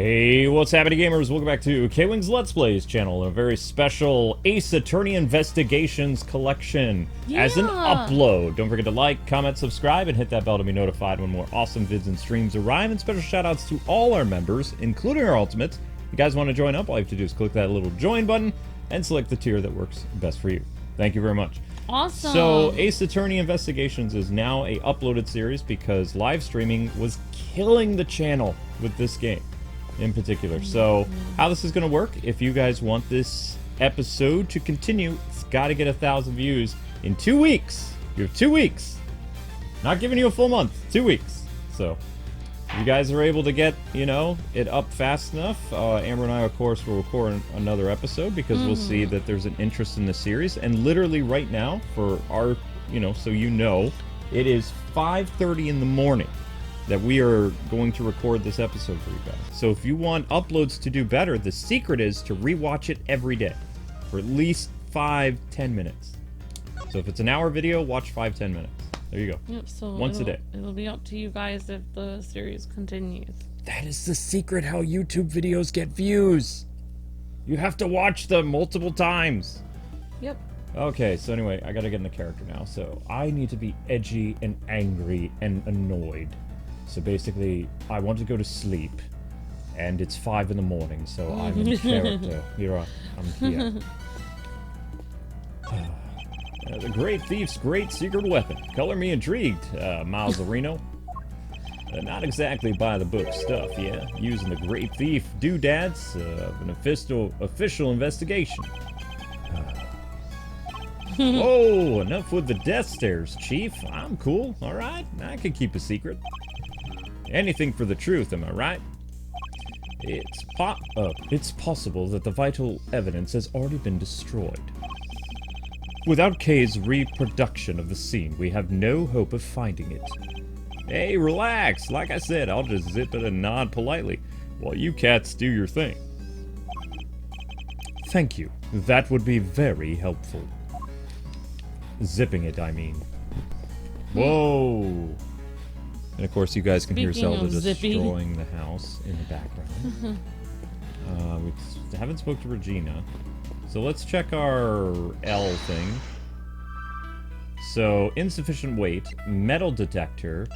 Hey, what's happening, gamers? Welcome back to Kwings Let's Plays channel, a very special Ace Attorney Investigations collection as an upload. Don't forget to like, comment, subscribe, and hit that bell to be notified when more awesome vids and streams arrive, and special shoutouts to all our members, including our ultimates. If you guys want to join up, all you have to do is click that little join button and select the tier that works best for you. Thank you very much. Awesome. So, Ace Attorney Investigations is now a uploaded series because live streaming was killing the channel with this game in particular. So, how this is going to work, if you guys want this episode to continue, it's got to get 1,000 views in 2 weeks. You have 2 weeks. Not giving you a full month. 2 weeks. So, if you guys are able to get, you know, it up fast enough, Amber and I, of course, will record another episode because we'll see that there's an interest in the series. And literally right now, for our, you know, so you know, it is 5:30 in the morning that we are going to record this episode for you guys. So if you want uploads to do better, the secret is to rewatch it every day for at least 5-10 minutes. So if it's an hour video, watch 5-10 minutes. There you go. Yep, so once a day. It'll be up to you guys if the series continues. That is the secret how YouTube videos get views. You have to watch them multiple times. Yep. Okay, so anyway, I gotta get in the character now. So I need to be edgy and angry and annoyed. So basically, I want to go to sleep, and it's 5 in the morning, so I'm in character. Here I'm here. The Great Thief's great secret weapon. Color me intrigued, Miles Areno. Not exactly by the book stuff, yeah. Using the Great Thief doodads of an official investigation. Whoa, enough with the death stares, Chief. I'm cool, alright? I can keep a secret. Anything for the truth, am I right? It's possible that the vital evidence has already been destroyed. Without Kay's reproduction of the scene, we have no hope of finding it. Hey, relax. Like I said, I'll just zip it and nod politely while you cats do your thing. Thank you. That would be very helpful. Zipping it, I mean. Whoa! And of course, you guys can hear Zelda destroying the house in the background. We haven't spoke to Regina. So let's check our L thing. So, insufficient weight, metal detector,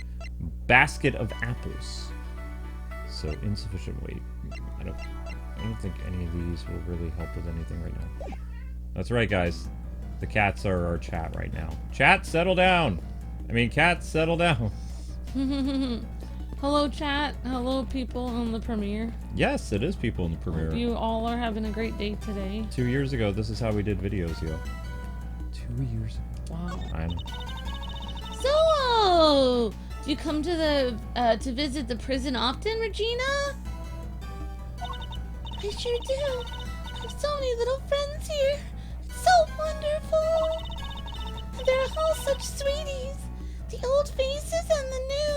basket of apples. So, insufficient weight. I don't think any of these will really help with anything right now. That's right, guys. The cats are our chat right now. Chat, settle down! I mean, cats, settle down! Hello, chat. Hello, people on the premiere. Yes, it is people in the premiere. Hope you all are having a great day today. 2 years ago, this is how we did videos, yo. 2 years ago. Wow. I know. So, do you come to the to visit the prison often, Regina? I sure do. I have so many little friends here. It's so wonderful. And they're all such sweeties. The old faces and the new.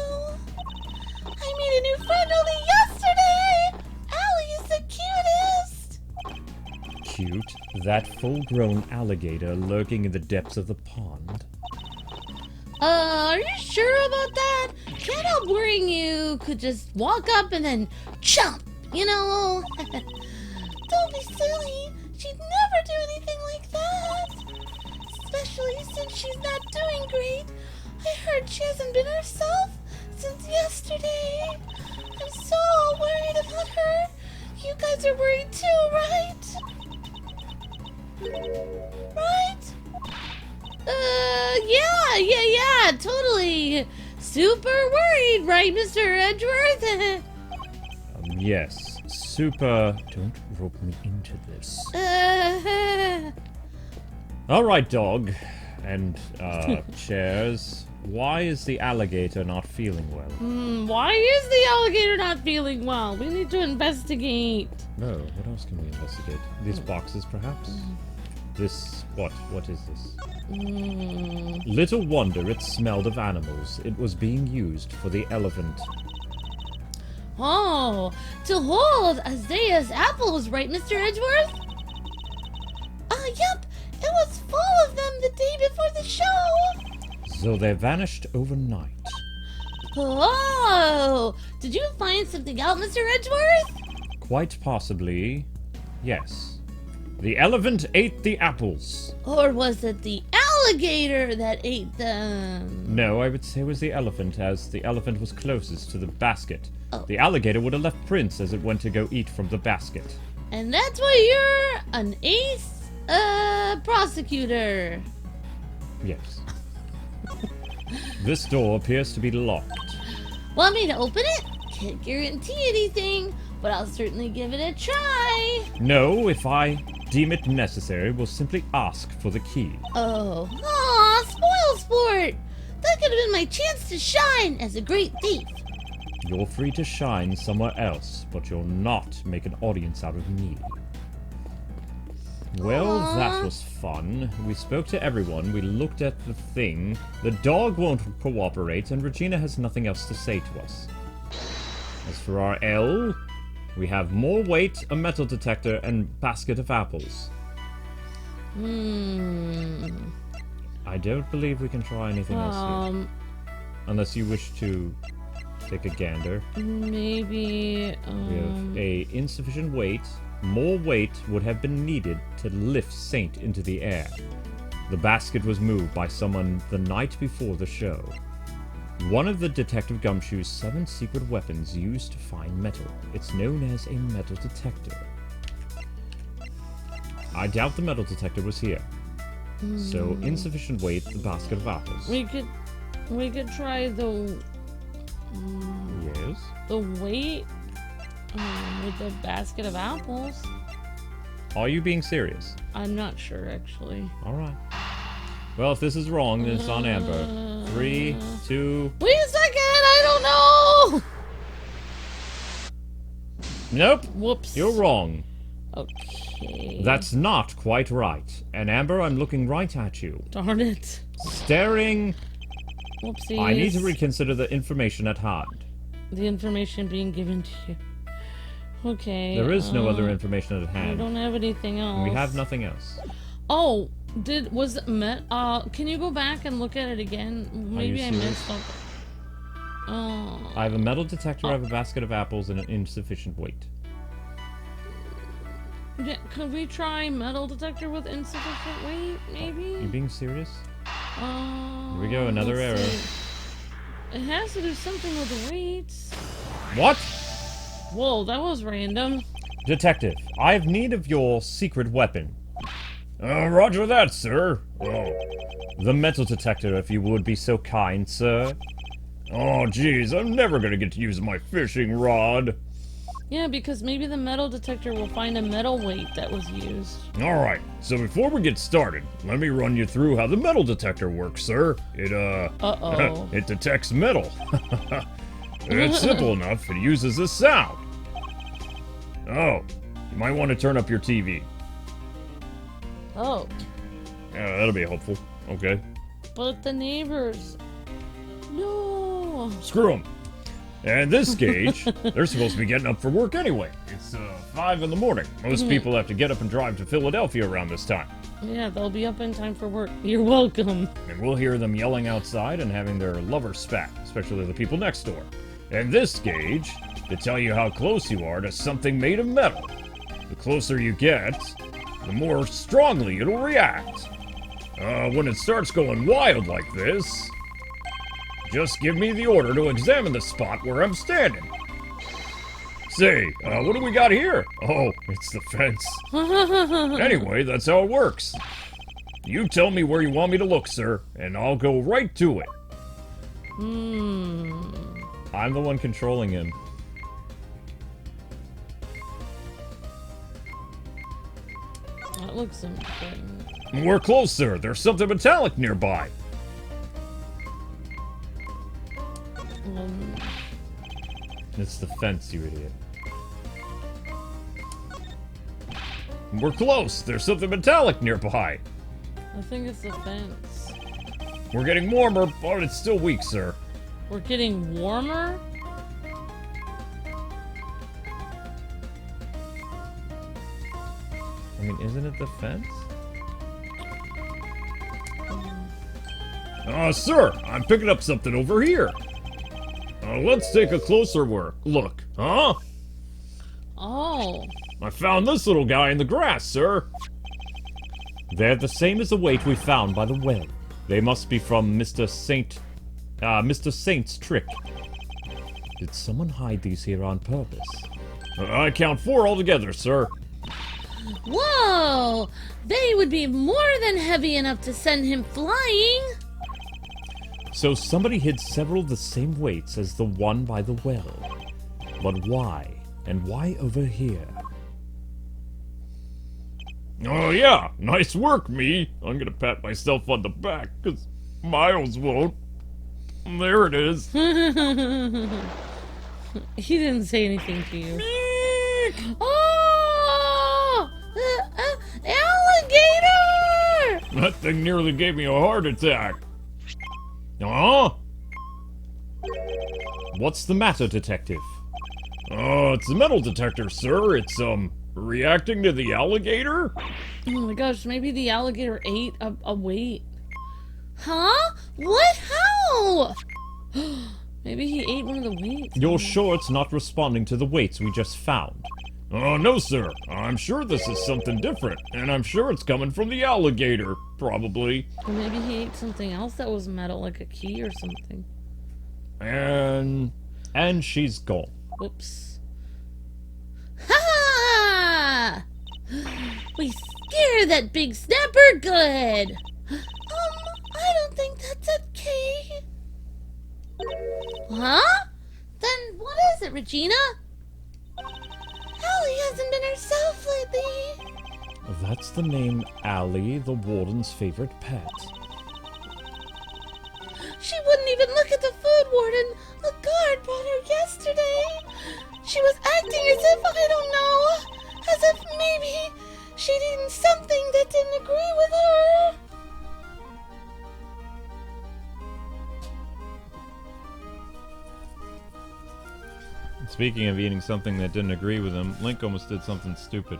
I made a new friend only yesterday! Allie is the cutest! Cute? That full-grown alligator lurking in the depths of the pond? Are you sure about that? Can't help worrying you could just walk up and then jump, you know? Don't be silly. She'd never do anything like that. Especially since she's not doing great. I heard she hasn't been herself since yesterday. I'm so worried about her. You guys are worried too, right? Right? Yeah, totally. Super worried, right, Mr. Edgeworth? Yes. Super... Don't rope me into this. Alright, dog. And, chairs. Why is the alligator not feeling well? Why is the alligator not feeling well? We need to investigate. No, what else can we investigate? These boxes, perhaps? This... What is this? Little wonder it smelled of animals. It was being used for the elephant. Oh, to hold Isaiah's apples, right, Mr. Edgeworth? Yep. It was full of them the day before the show. So they vanished overnight. Oh, did you find something out, Mr. Edgeworth? Quite possibly, yes. The elephant ate the apples. Or was it the alligator that ate them? No, I would say it was the elephant, as the elephant was closest to the basket. Oh. The alligator would have left prints as it went to go eat from the basket. And that's why you're an ace prosecutor. Yes. This door appears to be locked. Want me to open it? Can't guarantee anything, but I'll certainly give it a try. No, if I deem it necessary, we'll simply ask for the key. Oh, aw, spoil sport. That could have been my chance to shine as a great thief. You're free to shine somewhere else, but you'll not make an audience out of me. Well, that was fun. We spoke to everyone, we looked at the thing, the dog won't cooperate, and Regina has nothing else to say to us. As for our L, we have more weight, a metal detector, and basket of apples. I don't believe we can try anything else here. Unless you wish to take a gander. Maybe, We have a insufficient weight. More weight would have been needed to lift Saint into the air. The basket was moved by someone the night before the show. One of the Detective Gumshoe's 7 secret weapons used to find metal. It's known as a metal detector. I doubt the metal detector was here. So, insufficient weight, the basket of apples. we could try the Yes? the weight with the basket of apples. Are you being serious? I'm not sure, actually. Alright. Well, if this is wrong, then it's on Amber. 3, 2... Wait a second, I don't know! Nope! Whoops. You're wrong. Okay. That's not quite right. And Amber, I'm looking right at you. Darn it. Staring. Whoopsies. I need to reconsider the information at hand. The information being given to you. Okay. There is no other information at I hand. don't have anything else. We have nothing else. Oh, can you go back and look at it again? Maybe I missed something. Oh. I have a metal detector, I have a basket of apples, and an insufficient weight. Yeah, could we try metal detector with insufficient weight, maybe? You being serious? Here we go, another let's error. see. It has to do something with the weights. What? Whoa, that was random. Detective, I have need of your secret weapon. Roger that, sir. Oh. The metal detector, if you would be so kind, sir. Oh, geez, I'm never gonna get to use my fishing rod. Yeah, because maybe the metal detector will find a metal weight that was used. Alright, so before we get started, let me run you through how the metal detector works, sir. It, Uh-oh. it detects metal. It's simple enough, it uses this sound. Oh, you might want to turn up your TV. Oh, Yeah, that'll be helpful. Okay. but the neighbors... No. Screw them. And this gauge, they're supposed to be getting up for work anyway. It's 5 in the morning. Most people have to get up and drive to Philadelphia around this time. Yeah, they'll be up in time for work. You're welcome. And we'll hear them yelling outside and having their lovers spat, especially the people next door. And this gauge, to tell you how close you are to something made of metal. The closer you get, the more strongly it'll react. When it starts going wild like this, just give me the order to examine the spot where I'm standing. Say, what do we got here? Oh, it's the fence. Anyway, that's how it works. You tell me where you want me to look, sir, and I'll go right to it. I'm the one controlling him. That looks important. We're close, sir. There's something metallic nearby. It's the fence, you idiot. We're close. There's something metallic nearby. I think it's the fence. We're getting warmer, but it's still weak, sir. We're getting warmer? I mean, isn't it the fence? Sir, I'm picking up something over here. Let's take a closer look, huh? Oh. I found this little guy in the grass, sir. They're the same as the weight we found by the well. They must be from Mr. Saint's trick. Did someone hide these here on purpose? I count 4 altogether, sir. Whoa! They would be more than heavy enough to send him flying. So somebody hid several of the same weights as the one by the well. But why? And why over here? Oh yeah, nice work, me. I'm gonna pat myself on the back, because Miles won't. There it is. He didn't say anything to you. Meek! Oh! Alligator! That thing nearly gave me a heart attack. Huh? What's the matter, detective? Oh, it's the metal detector, sir. It's, reacting to the alligator? Oh my gosh, maybe the alligator ate a weight. Huh? What? How? Maybe he ate one of the weights. You're sure it's not responding to the weights we just found? Oh, no, sir. I'm sure this is something different, and I'm sure it's coming from the alligator, probably. Or maybe he ate something else that was metal, like a key or something. And she's gone. Whoops. Ha! We scared that big snapper good. I don't think that's okay. Huh? Then what is it, Regina? Allie hasn't been herself lately. That's the name Allie, the warden's favorite pet. She wouldn't even look at the food warden. A guard brought her yesterday. She was acting as if, I don't know, as if maybe she'd eaten something that didn't agree with her. Speaking of eating something that didn't agree with him, Link almost did something stupid.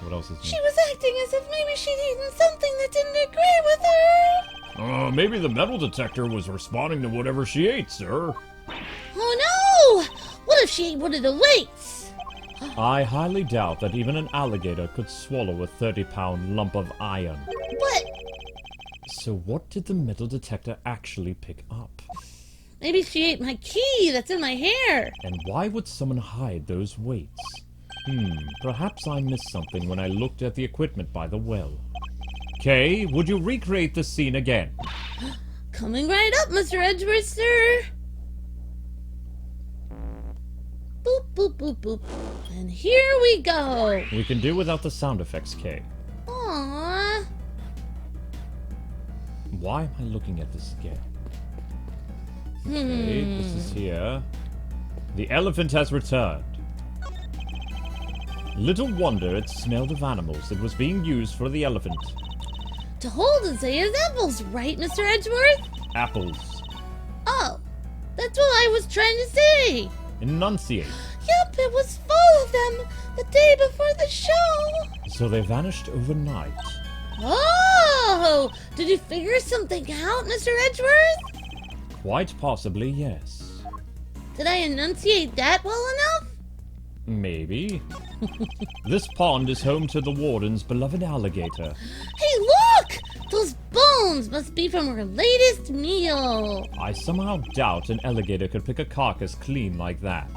What else is new? She was acting as if maybe she'd eaten something that didn't agree with her. Maybe the metal detector was responding to whatever she ate, sir. Oh no! What if she ate one of the weights? I highly doubt that even an alligator could swallow a 30-pound lump of iron. But So what did the metal detector actually pick up? maybe she ate my key that's in my hair. And why would someone hide those weights? Perhaps I missed something when I looked at the equipment by the well. Kay, would you recreate the scene again? Coming right up, Mr. Edgeworth, sir. Boop, boop, boop, boop. And here we go. We can do without the sound effects, Kay. Aww. Why am I looking at this again? Okay, this is here. The elephant has returned. Little wonder it smelled of animals. It was being used for the elephant. To hold and say his apples, right, Mr. Edgeworth? Apples. Oh, that's what I was trying to say. Enunciate. Yup, it was full of them the day before the show. So they vanished overnight. Oh, did you figure something out, Mr. Edgeworth? Quite possibly, yes. Did I enunciate that well enough? Maybe. This pond is home to the warden's beloved alligator. Hey, look! Those bones must be from her latest meal. I somehow doubt an alligator could pick a carcass clean like that.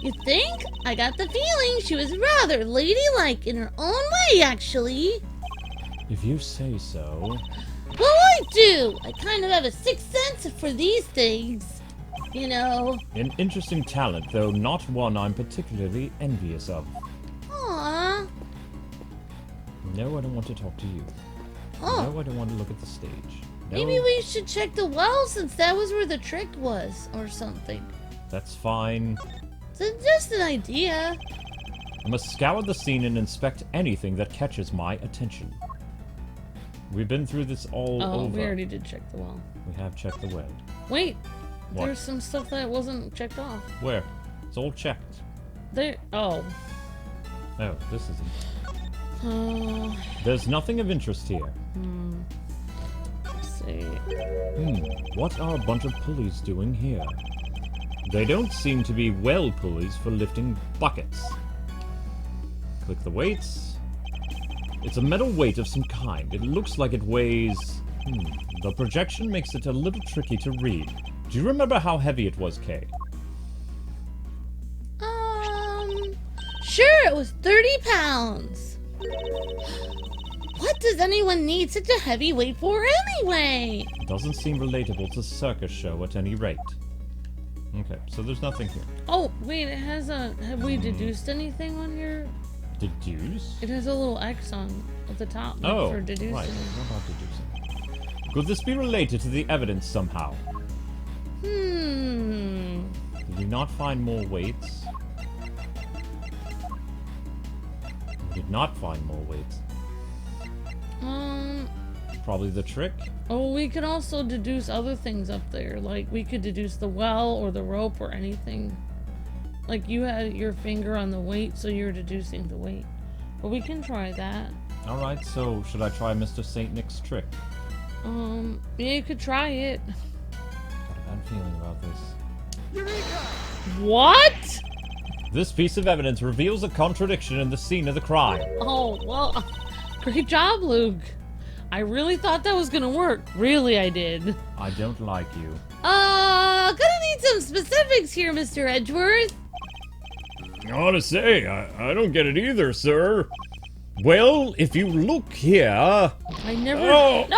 You think? I got the feeling she was rather ladylike in her own way, actually. If you say so. Well, I do. I kind of have a sixth sense for these things. You know. An interesting talent, though not one I'm particularly envious of. Aww. No, I don't want to talk to you. Oh. No, I don't want to look at the stage. No, Maybe we should check the well since that was where the trick was, or something. that's fine. It's just an idea. I must scour the scene and inspect anything that catches my attention. We've been through this all Oh, over. we already did check the well. We have checked the well. Wait, What? there's some stuff that wasn't checked off. Where? It's all checked. There. Oh. Oh, this isn't. There's nothing of interest here. Let's see. What are a bunch of pulleys doing here? They don't seem to be well pulleys for lifting buckets. Click the weights. It's a metal weight of some kind. It looks like it weighs... The projection makes it a little tricky to read. Do you remember how heavy it was, Kay? Sure, it was 30 pounds. What does anyone need such a heavy weight for anyway? Doesn't seem relatable to circus show at any rate. Okay, so there's nothing here. Oh, wait, it has a... Have we deduced anything on your... Deduce? It has a little X on at the top for deducing. Right. What about deducing? Could this be related to the evidence somehow? Did we not find more weights? We did not find more weights. Probably the trick? Oh, we could also deduce other things up there. Like, we could deduce the well or the rope or anything. Like, you had your finger on the weight, so you're deducing the weight. But we can try that. Alright, so should I try Mr. St. Nick's trick? Yeah, you could try it. Got a bad feeling about this. Eureka! What? This piece of evidence reveals a contradiction in the scene of the crime. Oh, well, great job, Luke. I really thought that was gonna work. Really, I did. I don't like you. Gonna need some specifics here, Mr. Edgeworth. I ought to say, I don't get it either, sir. Well, if you look here... I never... Oh! No!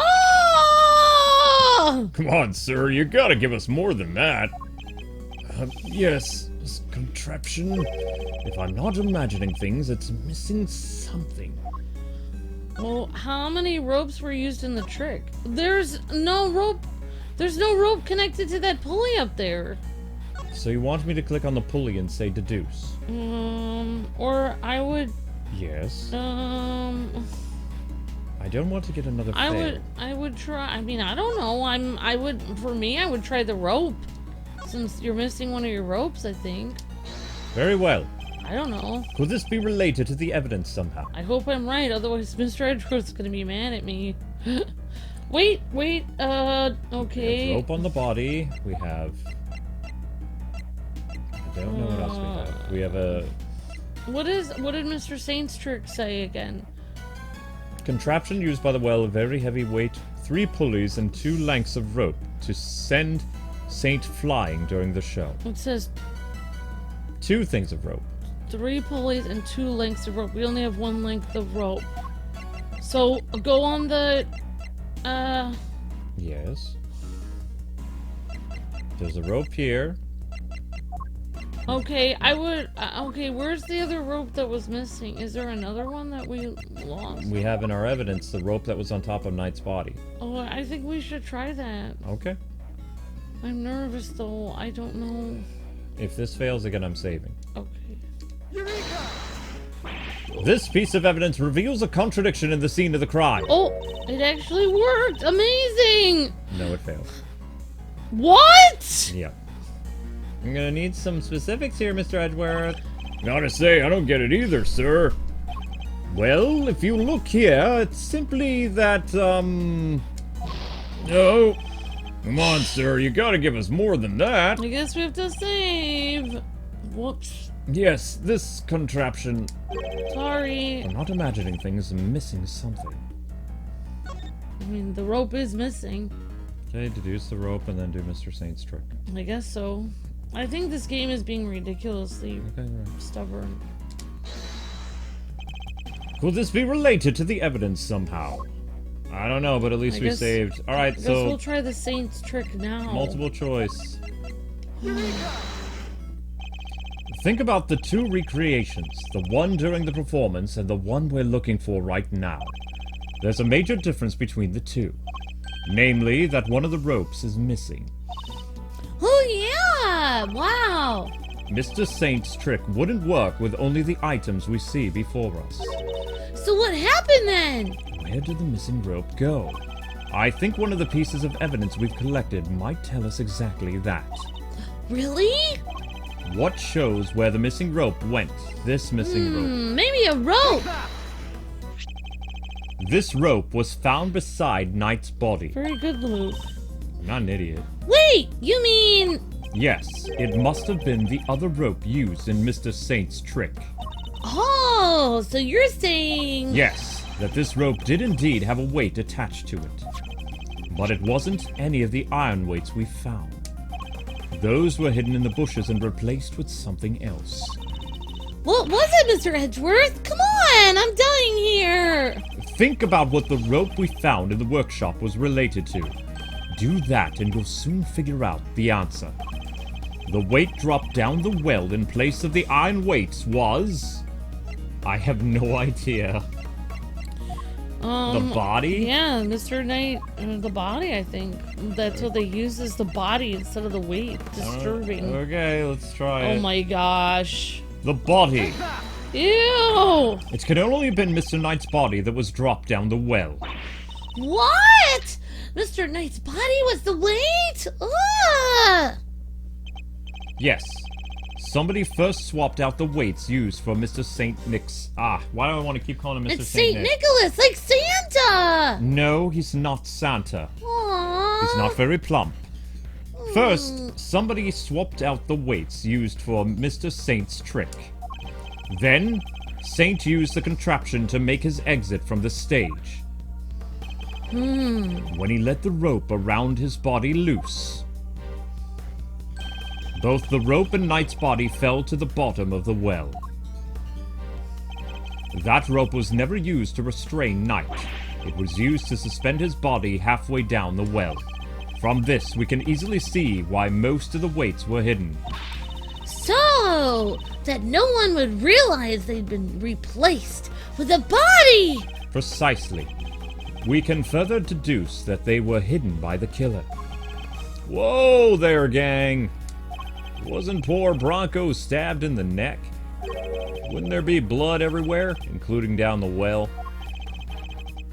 Come on, sir, you gotta give us more than that. Yes, this contraption. If I'm not imagining things, it's missing something. Well, how many ropes were used in the trick? There's no rope. There's no rope connected to that pulley up there. So you want me to click on the pulley and say deduce? Or I would... Yes. I don't want to get another fail. I would try... I mean, I don't know. For me, I would try the rope. Since you're missing one of your ropes, I think. Very well. I don't know. Could this be related to the evidence somehow? I hope I'm right, otherwise Mr. Edgeworth's gonna be mad at me. Wait, okay. We have rope on the body. We have... I don't know what else we have. We have a... What did Mr. Saint's trick say again? Contraption used by the well, a very heavy weight, 3 pulleys and 2 lengths of rope to send Saint flying during the show. It says 2 things of rope. 3 pulleys and 2 lengths of rope. We only have 1 length of rope. So go on the Yes. There's a rope here. Okay, I would okay, where's the other rope that was missing? Is there another one that we lost? We have in our evidence the rope that was on top of Knight's body. Oh, I think we should try that. Okay. I'm nervous though. I don't know. If this fails again, I'm saving. Okay. Eureka! This piece of evidence reveals a contradiction in the scene of the crime. Oh, it actually worked! Amazing! No, it failed. What? Yep. I'm gonna need some specifics here, Mr. Edgeworth. Gotta say, I don't get it either, sir. Well, if you look here, it's simply that, No. Come on, sir, you gotta give us more than that. I guess we have to save. Whoops. Yes, this contraption... Sorry. I'm not imagining things, I'm missing something. I mean, the rope is missing. Okay, deduce the rope and then do Mr. Saint's trick. I guess so. I think this game is being ridiculously stubborn. Could this be related to the evidence somehow? I don't know, but at least we saved. Alright, I guess so... we'll try the Saint's trick now. Multiple choice. Think about the 2 recreations, the one during the performance and the one we're looking for right now. There's a major difference between the 2. Namely, that one of the ropes is missing. Oh yeah! Wow! Mr. Saint's trick wouldn't work with only the items we see before us. So what happened then? Where did the missing rope go? I think one of the pieces of evidence we've collected might tell us exactly that. Really? What shows where the missing rope went? This missing rope. Maybe a rope! This rope was found beside Knight's body. Very good, Luke. I'm not an idiot. Wait! You mean... Yes, it must have been the other rope used in Mr. Saint's trick. Oh, so you're saying... Yes, that this rope did indeed have a weight attached to it. But it wasn't any of the iron weights we found. Those were hidden in the bushes and replaced with something else. What was it, Mr. Edgeworth? Come on, I'm dying here. Think about what the rope we found in the workshop was related to. Do that and you'll soon figure out the answer. The weight dropped down the well in place of the iron weights was... I have no idea. The body? Yeah, Mr. Knight, the body, I think. That's what they use is the body instead of the weight. Disturbing. Okay, let's try it. Oh my gosh. The body. Ew! It could only have been Mr. Knight's body that was dropped down the well. What? Mr. Knight's body was the weight? Ugh! Yes. Somebody first swapped out the weights used for Mr. St. Nick's... why do I want to keep calling him Mr. It's St. St. Nick? Nicholas, like Santa! No, he's not Santa. Aww. He's not very plump. First, somebody swapped out the weights used for Mr. Saint's trick. Then, Saint used the contraption to make his exit from the stage. When he let the rope around his body loose, both the rope and Knight's body fell to the bottom of the well. That rope was never used to restrain Knight. It was used to suspend his body halfway down the well. From this, we can easily see why most of the weights were hidden. So, that no one would realize they'd been replaced with a body! Precisely. We can further deduce that they were hidden by the killer. Whoa there, gang! Wasn't poor Bronco stabbed in the neck? Wouldn't there be blood everywhere, including down the well?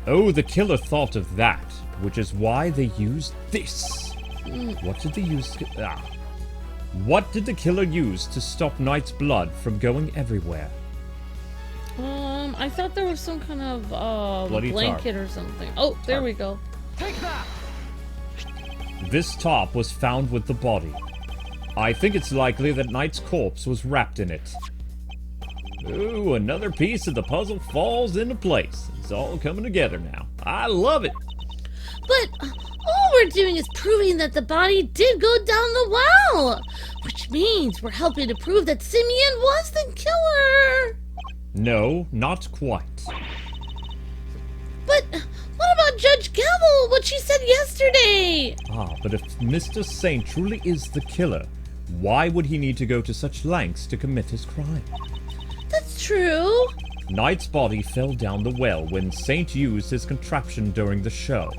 Oh, the killer thought of that, which is why they used this. What did they use? What did the killer use to stop Knight's blood from going everywhere? I thought there was some kind of Bloody blanket tarp. or something. Oh, there we go. Take that! This top was found with the body. I think it's likely that Knight's corpse was wrapped in it. Ooh, another piece of the puzzle falls into place. It's all coming together now. I love it. But all we're doing is proving that the body did go down the well, which means we're helping to prove that Simeon was the killer. No, not quite. But what about Judge Gavel, what she said yesterday? But if Mr. Saint truly is the killer, why would he need to go to such lengths to commit his crime? That's true. Knight's body fell down the well when Saint used his contraption during the show.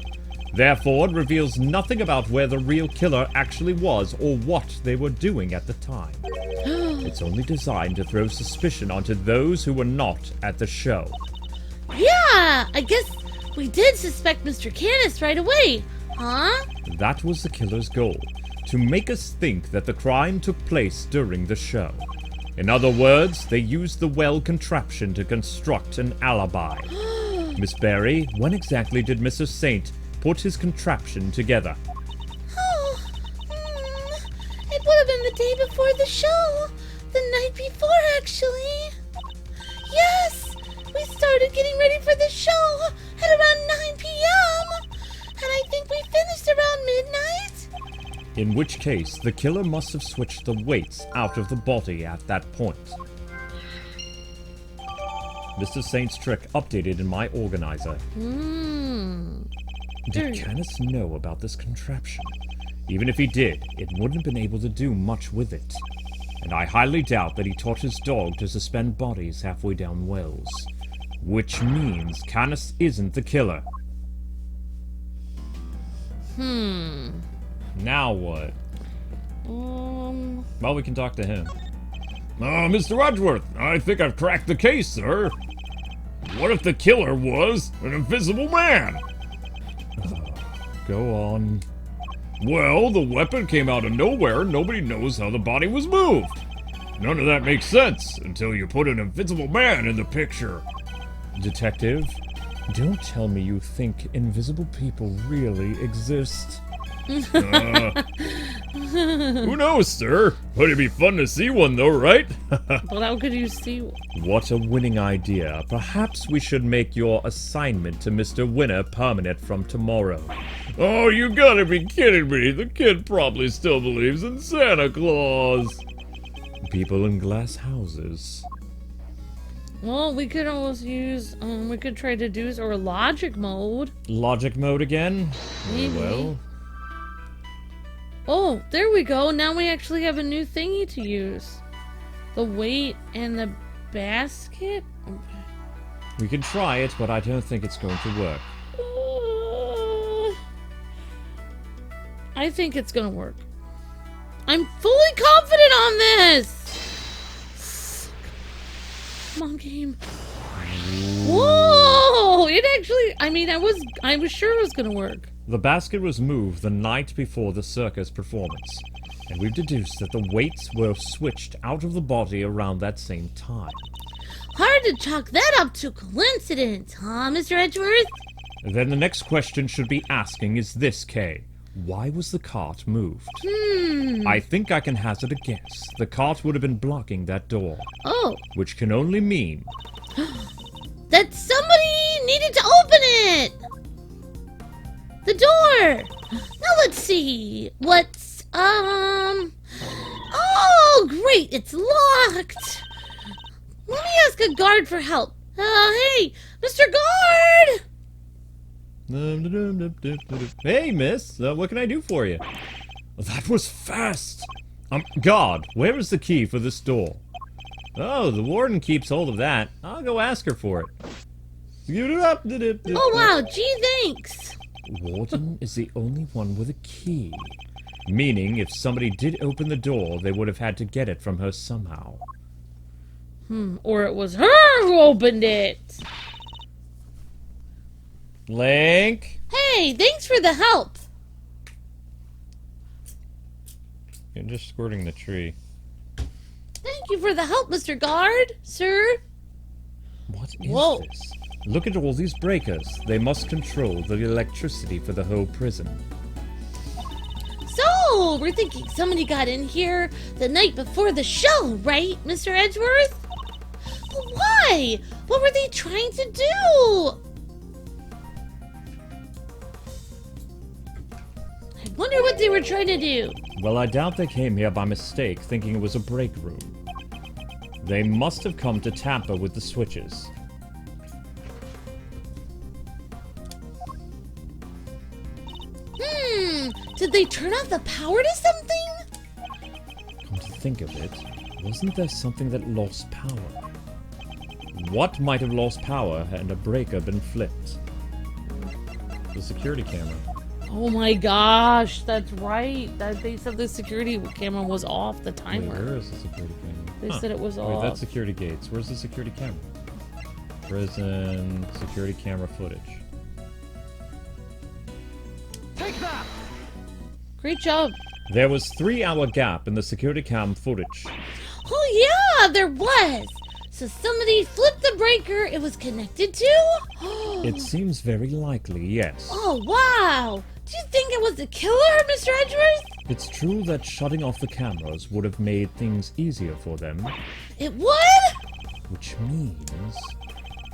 Therefore, it reveals nothing about where the real killer actually was or what they were doing at the time. It's only designed to throw suspicion onto those who were not at the show. Yeah, I guess we did suspect Mr. Canis right away, huh? That was the killer's goal, to make us think that the crime took place during the show. In other words, they used the well contraption to construct an alibi. Miss Berry, when exactly did Mr. Saint put his contraption together? Oh, it would have been the day before the show. The night before, actually. Yes, we started getting ready for the show at around 9 p.m. And I think we finished around midnight. In which case, the killer must have switched the weights out of the body at that point. Mr. Saint's trick updated in my organizer. Did Canis know about this contraption? Even if he did, it wouldn't have been able to do much with it. And I highly doubt that he taught his dog to suspend bodies halfway down wells. Which means Canis isn't the killer. Now what? Well, we can talk to him. Mr. Edgeworth, I think I've cracked the case, sir. What if the killer was an invisible man? Go on. Well, the weapon came out of nowhere and nobody knows how the body was moved. None of that makes sense until you put an invisible man in the picture. Detective, don't tell me you think invisible people really exist. Who knows, sir? But it'd be fun to see one, though, right? But how could you see one? What a winning idea. Perhaps we should make your assignment to Mr. Winner permanent from tomorrow. Oh, you gotta be kidding me. The kid probably still believes in Santa Claus. People in glass houses. Well, we could always use, we could try deduce or logic mode. Logic mode again? Maybe. Well. Oh, there we go. Now we actually have a new thingy to use. The weight and the basket? We can try it, but I don't think it's going to work. I think it's gonna work. I'm fully confident on this! Come on, game. Whoa! It actually, I mean, I was sure it was gonna work. The basket was moved the night before the circus performance, and we've deduced that the weights were switched out of the body around that same time. Hard to chalk that up to coincidence, huh, Mr. Edgeworth? Then the next question should be asking is this, Kay. Why was the cart moved? I think I can hazard a guess. The cart would have been blocking that door. Oh. Which can only mean... that somebody needed to open it! The door! Now let's see. What's, oh, great, it's locked! Let me ask a guard for help. Hey, Mr. Guard! Hey, miss, what can I do for you? That was fast! Guard, where is the key for this door? Oh, the warden keeps hold of that. I'll go ask her for it. Oh, wow, gee, thanks. Warden is the only one with a key. Meaning, if somebody did open the door, they would have had to get it from her somehow. Or it was her who opened it. Link? Hey, thanks for the help. You're just squirting the tree. Thank you for the help, Mr. Guard, sir. What is Whoa. this? Look at all these breakers. They must control the electricity for the whole prison. So, we're thinking somebody got in here the night before the show, right, Mr. Edgeworth? But why? What were they trying to do? I wonder what they were trying to do. Well, I doubt they came here by mistake, thinking it was a break room. They must have come to tamper with the switches. Did they turn off the power to something? Come to think of it, wasn't there something that lost power? What might have lost power had a breaker been flipped? The security camera. Oh my gosh, that's right. They said the security camera was off, the timer. Wait, where is the security camera? They said it was Wait, off. that's security gates. Where's the security camera? Prison, security camera footage. Take that! Great job. There was 3-hour gap in the security cam footage. Oh yeah, there was. So somebody flipped the breaker it was connected to? It seems very likely, yes. Oh wow. Do you think it was the killer, Mr. Edgeworth? It's true that shutting off the cameras would have made things easier for them, It would? which means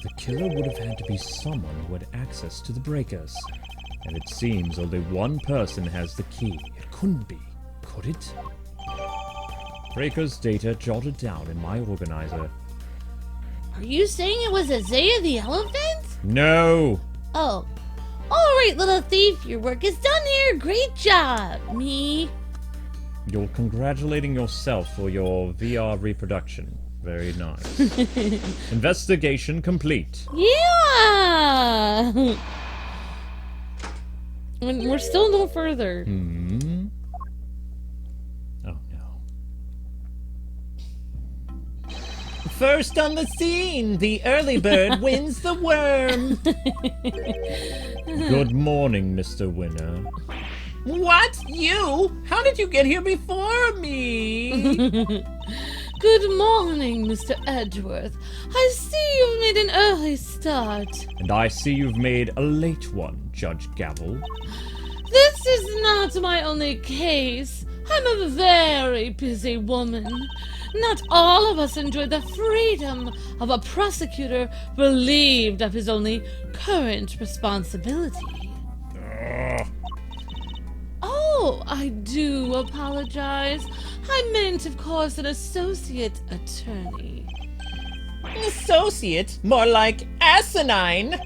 the killer would have had to be someone who had access to the breakers. And it seems only one person has the key. It couldn't be, could it? Breakers data jotted down in my organizer. Are you saying it was Isaiah the elephant? No! Oh. Alright, little thief, your work is done here. Great job. Me? You're congratulating yourself for your VR reproduction. Very nice. Investigation complete. Yeah! And we're still no further. Oh no. First on the scene, the early bird wins the worm. Good morning, Mr. Winner. What? You? How did you get here before me? Good morning, Mr. Edgeworth. I see you've made an early start. And I see you've made a late one, Judge Gavel. This is not my only case. I'm a very busy woman. Not all of us enjoy the freedom of a prosecutor relieved of his only current responsibility. Oh, I do apologize. I meant, of course, an associate attorney. Associate? More like asinine.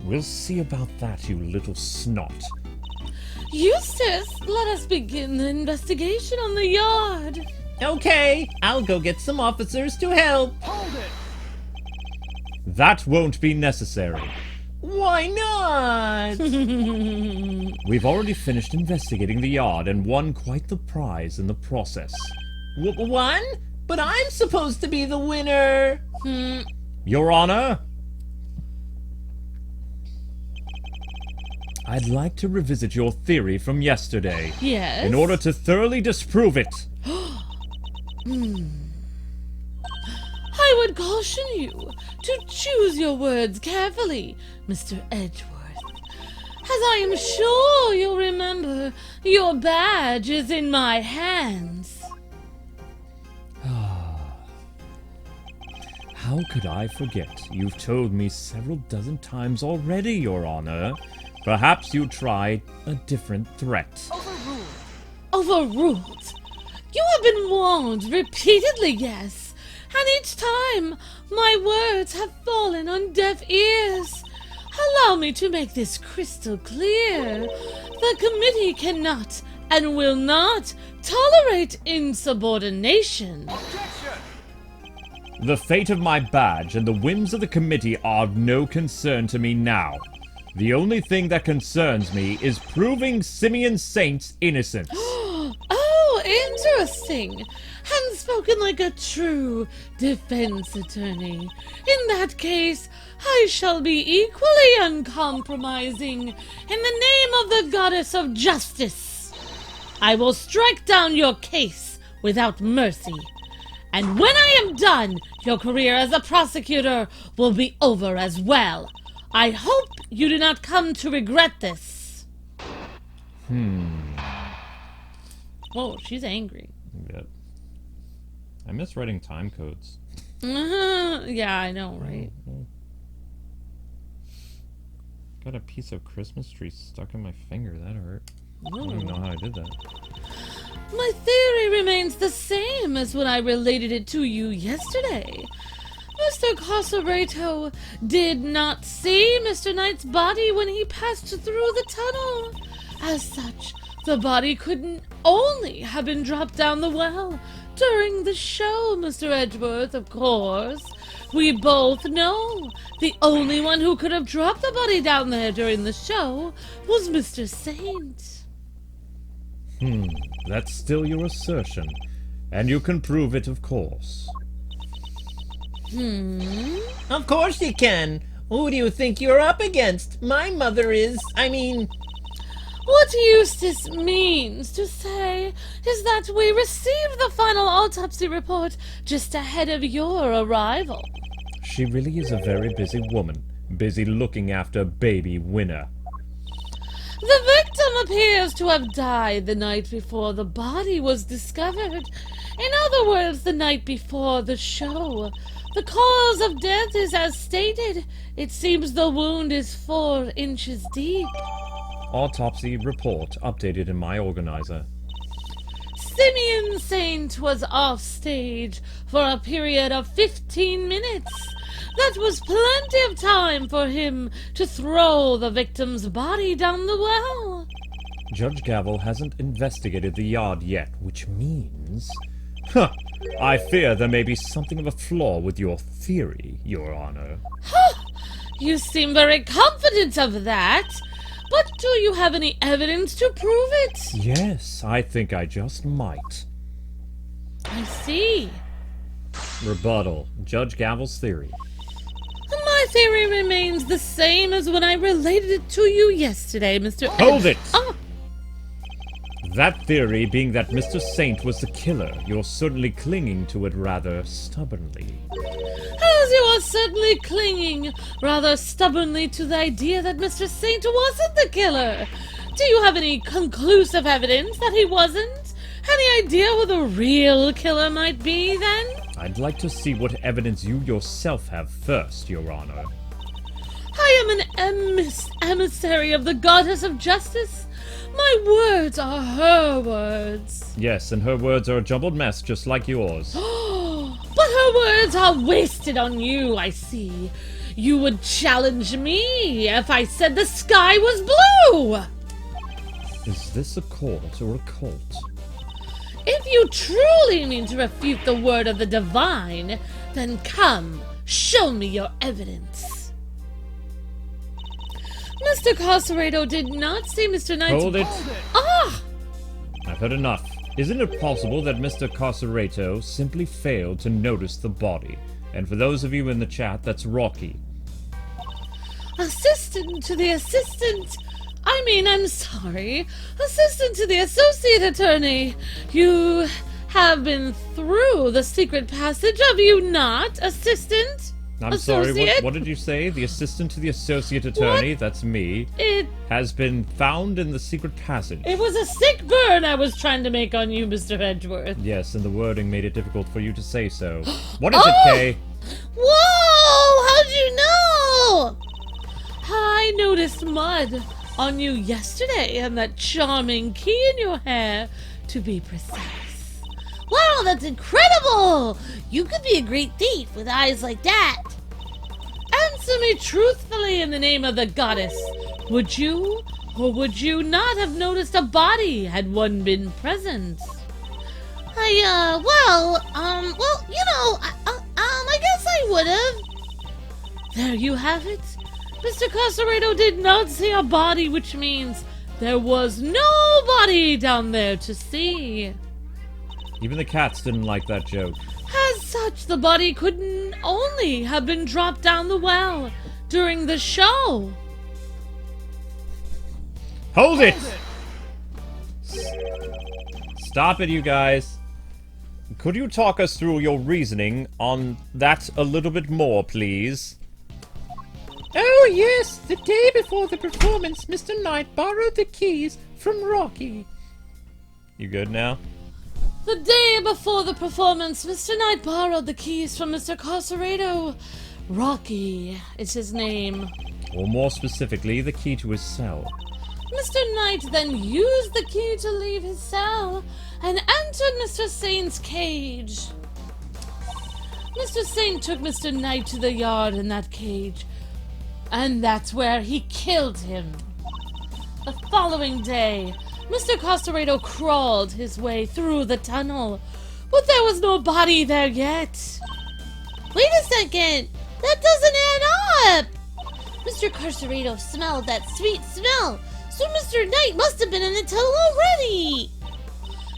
We'll see about that, you little snot. Eustace, let us begin the investigation on the yard. Okay, I'll go get some officers to help. Hold it! That won't be necessary. Why not? We've already finished investigating the yard and won quite the prize in the process. Won? But I'm supposed to be the winner. Your Honor, I'd like to revisit your theory from yesterday. Yes? In order to thoroughly disprove it. I would caution you to choose your words carefully, Mr. Edgeworth. As I am sure you'll remember, your badge is in my hands. How could I forget? You've told me several dozen times already, Your Honor. Perhaps you tried a different threat. Overruled? You have been warned repeatedly, yes. And each time, my words have fallen on deaf ears. Allow me to make this crystal clear. The committee cannot and will not tolerate insubordination. Objection! The fate of my badge and the whims of the committee are of no concern to me now. The only thing that concerns me is proving Simeon Saint's innocence. Oh, interesting. And spoken like a true defense attorney. In that case, I shall be equally uncompromising. In the name of the goddess of justice, I will strike down your case without mercy. And when I am done, your career as a prosecutor will be over as well. I hope you do not come to regret this. Whoa, she's angry. Yep. I miss writing time codes. Yeah, I know, right? Got a piece of Christmas tree stuck in my finger. That hurt. I don't even know how I did that. My theory remains the same as when I related it to you yesterday. Mr. Cosareto did not see Mr. Knight's body when he passed through the tunnel. As such, the body couldn't only have been dropped down the well during the show, Mr. Edgeworth, of course. We both know the only one who could have dropped the body down there during the show was Mr. Saint. That's still your assertion. And you can prove it, of course. Of course you can. Who do you think you're up against? My mother is, What Eustace means to say is that we received the final autopsy report just ahead of your arrival. She really is a very busy woman. Busy looking after baby Winner. The victim appears to have died the night before the body was discovered. In other words, the night before the show. The cause of death is as stated. It seems the wound is 4 inches deep. Autopsy report updated in my organizer. Simeon Saint was off stage for a period of 15 minutes. That was plenty of time for him to throw the victim's body down the well. Judge Gavel hasn't investigated the yard yet, which means... I fear there may be something of a flaw with your theory, Your Honor. You seem very confident of that. But do you have any evidence to prove it? Yes, I think I just might. I see. Rebuttal. Judge Gavel's theory. My theory remains the same as when I related it to you yesterday, Mr. Hold it! Oh, That theory being that Mr. Saint was the killer, you're certainly clinging to it rather stubbornly. as you are certainly clinging rather stubbornly to the idea that Mr. Saint wasn't the killer. Do you have any conclusive evidence that he wasn't? Any idea who the real killer might be, then? I'd like to see what evidence you yourself have first, Your Honor. I am an emissary of the goddess of justice. My words are her words. Yes, and her words are a jumbled mess just like yours. But her words are wasted on you, I see. You would challenge me if I said the sky was blue! Is this a court or a cult? If you truly mean to refute the word of the divine, then come, show me your evidence. Mr. Carcerado did not see Mr. Knight's... Hold it. Ah! I've heard enough. Isn't it possible that Mr. Carcerado simply failed to notice the body? And for those of you in the chat, that's Rocky. Assistant to the assistant... I'm sorry. Assistant to the associate attorney. You have been through the secret passage, have you not, assistant? I'm associate? sorry, what did you say? The assistant to the associate attorney, What? that's me, It has been found in the secret passage. was a sick burn I was trying to make on you, Mr. Edgeworth. Yes, and the wording made it difficult for you to say so. What is Oh! it, Kay? Whoa! How'd you know? I noticed mud on you yesterday and that charming key in your hair, to be precise. Wow, that's incredible! You could be a great thief with eyes like that. Answer me truthfully in the name of the goddess. Would you or would you not have noticed a body had one been present? I guess I would have. There you have it. Mr. Carcerado did not see a body, which means there was no body down there to see. Even the cats didn't like that joke. As such, the body couldn't only have been dropped down the well during the show. Hold it! Stop it, you guys. Could you talk us through your reasoning on that a little bit more, please? Oh, yes, the day before the performance, Mr. Knight borrowed the keys from Rocky. You good now? The day before the performance, Mr. Knight borrowed the keys from Mr. Carcerado. Rocky is his name. Or more specifically, the key to his cell. Mr. Knight then used the key to leave his cell and entered Mr. Saint's cage. Mr. Saint took Mr. Knight to the yard in that cage, and that's where he killed him. The following day, Mr. Carcerado crawled his way through the tunnel, but there was no body there yet. Wait a second! That doesn't add up! Mr. Carcerado smelled that sweet smell, so Mr. Knight must have been in the tunnel already!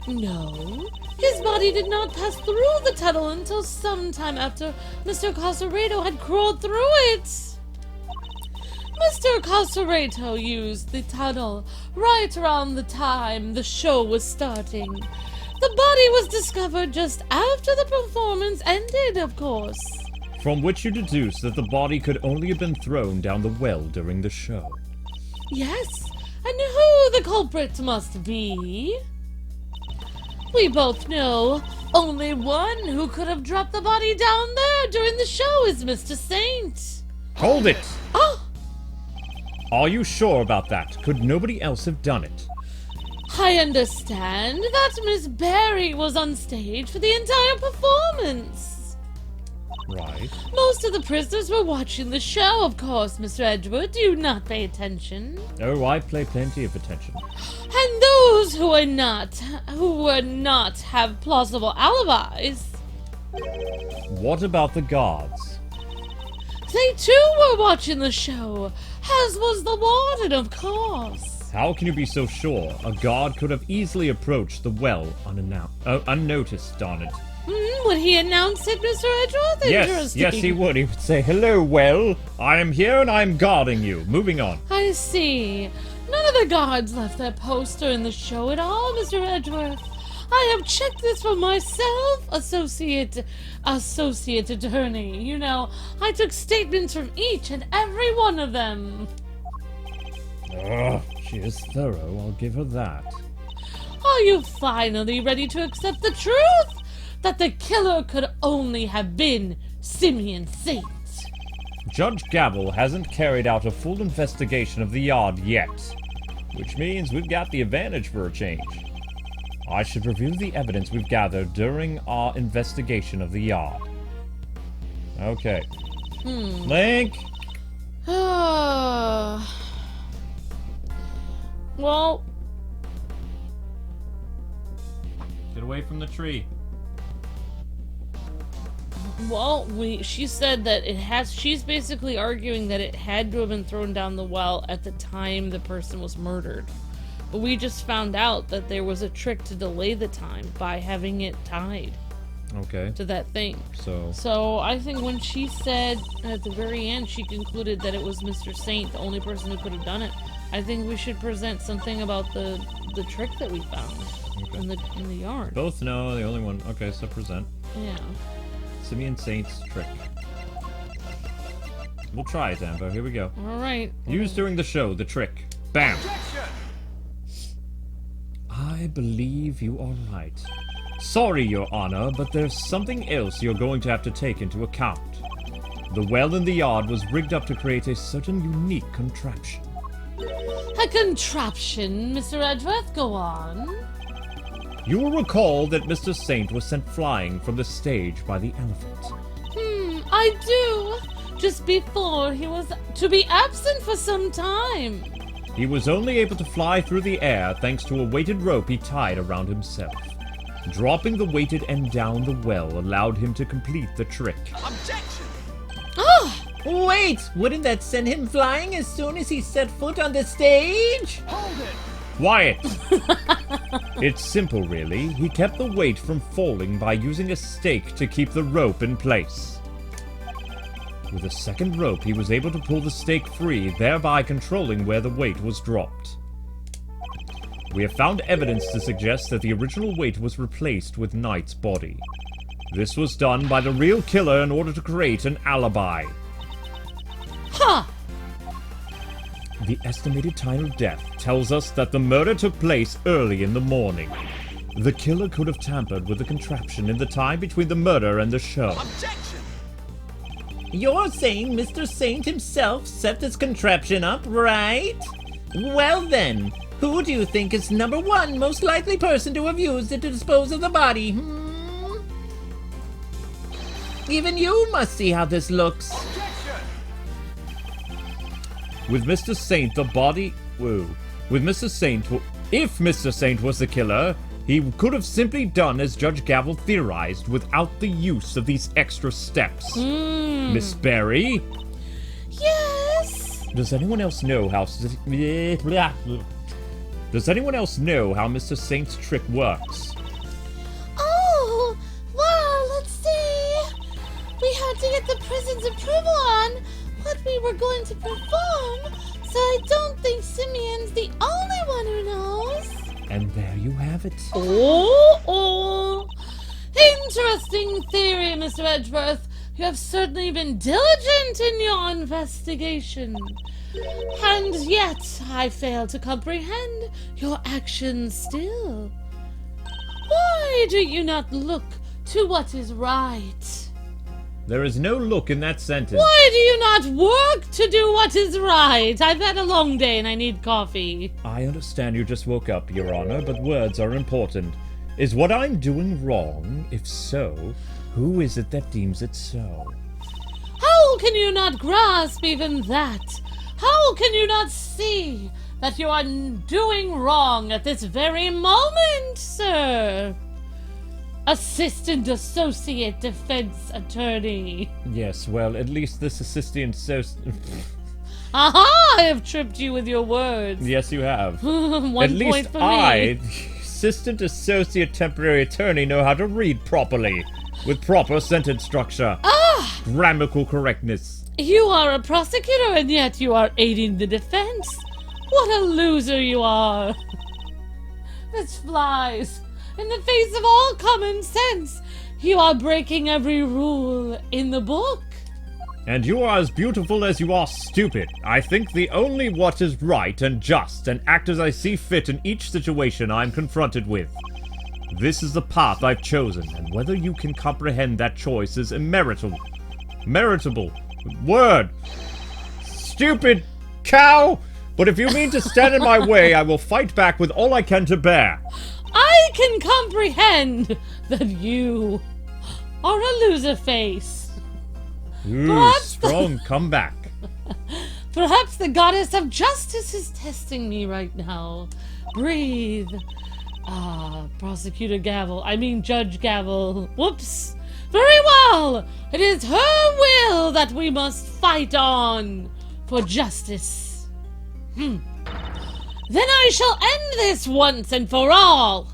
No, his body did not pass through the tunnel until sometime after Mr. Carcerado had crawled through it. Mr. Carcerado used the tunnel right around the time the show was starting. The body was discovered just after the performance ended, of course. From which you deduce that the body could only have been thrown down the well during the show. Yes, and who the culprit must be? We both know only one who could have dropped the body down there during the show is Mr. Saint. Hold it! Oh! Are you sure about that? Could nobody else have done it? I understand that Miss Barry was on stage for the entire performance. Right. Most of the prisoners were watching the show, of course, Mr. Edgeworth. Do you not pay attention? Oh, I pay plenty of attention. And those who were not have plausible alibis. What about the guards? They too were watching the show, as was the warden, of course. How can you be so sure? A guard could have easily approached the well unnoticed, darn it. Would he announce it, Mr. Edgeworth? Yes, he would. He would say, "Hello, well, I am here and I am guarding you." Moving on. I see. None of the guards left their post during the show at all, Mr. Edgeworth. I have checked this for myself, associate attorney. You know, I took statements from each and every one of them. Ugh, She is thorough, I'll give her that. Are you finally ready to accept the truth? That the killer could only have been Simeon Saint? Judge Gavel hasn't carried out a full investigation of the yard yet, which means we've got the advantage for a change. I should review the evidence we've gathered during our investigation of the yard. Okay. Link! Well, Get away from the tree. she said that she's basically arguing that it had to have been thrown down the well at the time the person was murdered. But we just found out that there was a trick to delay the time by having it tied Okay. to that thing. So, So I think when she said at the very end, she concluded that it was Mr. Saint, the only person who could have done it. I think we should present something about the trick that we found in the yard. both know the only one. Okay, so present. Yeah. Simeon Saint's trick. We'll try it, Amber. Here we go. All right. Used during the show, the trick. Bam! Objection! I believe you are right. Sorry, Your Honor, but there's something else you're going to have to take into account. The well in the yard was rigged up to create a certain unique contraption. A contraption, Mr. Edgeworth. Go on. You will recall that Mr. Saint was sent flying from the stage by the elephant. I do. Just before he was to be absent for some time. He was only able to fly through the air thanks to a weighted rope he tied around himself. Dropping the weighted end down the well allowed him to complete the trick. Objection! Oh, Wait, wouldn't that send him flying as soon as he set foot on the stage? Hold it! Quiet! It's simple, really. He kept the weight from falling by using a stake to keep the rope in place. With a second rope, he was able to pull the stake free, thereby controlling where the weight was dropped. We have found evidence to suggest that the original weight was replaced with Knight's body. This was done by the real killer in order to create an alibi. huh. The estimated time of death tells us that the murder took place early in the morning. The killer could have tampered with the contraption in the time between the murder and the show. Objection! You're saying Mr. Saint himself set this contraption up, right? Well then, who do you think is number one most likely person to have used it to dispose of the body? Even you must see how this looks. Objection! With Mr. Saint, the body... Whoa. With Mr. Saint... If Mr. Saint was the killer, he could have simply done as Judge Gavel theorized without the use of these extra steps. Miss Berry? Yes. Does anyone else know how... Does anyone else know how Mr. Saint's trick works? Oh, well, let's see. We had to get the prison's approval on what we were going to perform, so I don't think Simeon's the only one who knows. And there you have it. Oh. Interesting theory, Mr. Edgeworth. You have certainly been diligent in your investigation. And yet, I fail to comprehend your actions still. Why do you not look to what is right? There is no look in that sentence. Why do you not work to do what is right? I've had a long day and I need coffee. I understand you just woke up, Your Honor, but words are important. Is what I'm doing wrong? If so, who is it that deems it so? How can you not grasp even that? How can you not see that you are doing wrong at this very moment, sir? Assistant Associate Defense Attorney. Yes, well, at least this assistant Aha! I have tripped you with your words. Yes, you have. 1 At point least for I, me. the Assistant Associate Temporary Attorney, know how to read properly, with proper sentence structure, grammatical correctness. You are a prosecutor and yet you are aiding the defense. What a loser you are. This flies in the face of all common sense. You are breaking every rule in the book. And you are as beautiful as you are stupid. I think the only what is right and just, and act as I see fit in each situation I'm confronted with. This is the path I've chosen, and whether you can comprehend that choice is immeritable. Meritable. Word. Stupid cow! But if you mean to stand in my way, I will fight back with all I can to bear. I can comprehend that you are a loser face. Ooh, Perhaps strong comeback. Perhaps the goddess of justice is testing me right now. Breathe. Prosecutor Gavel. I mean Judge Gavel. Whoops. Very well. It is her will that we must fight on for justice. Then I shall end this once and for all.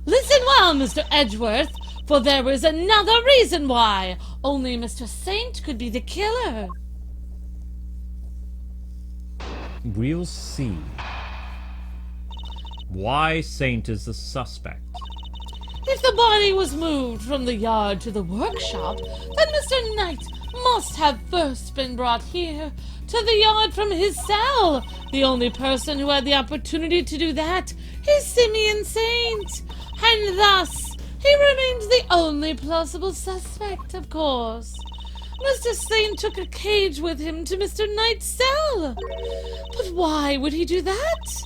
Listen well, Mr. Edgeworth, for there is another reason why only Mr. Saint could be the killer. We'll see. Why Saint is the suspect? If the body was moved from the yard to the workshop, then Mr. Knight must have first been brought here to the yard from his cell. The only person who had the opportunity to do that is Simeon Saint, and thus he remains the only plausible suspect, of course. Mr. Saint took a cage with him to Mr. Knight's cell. But why would he do that?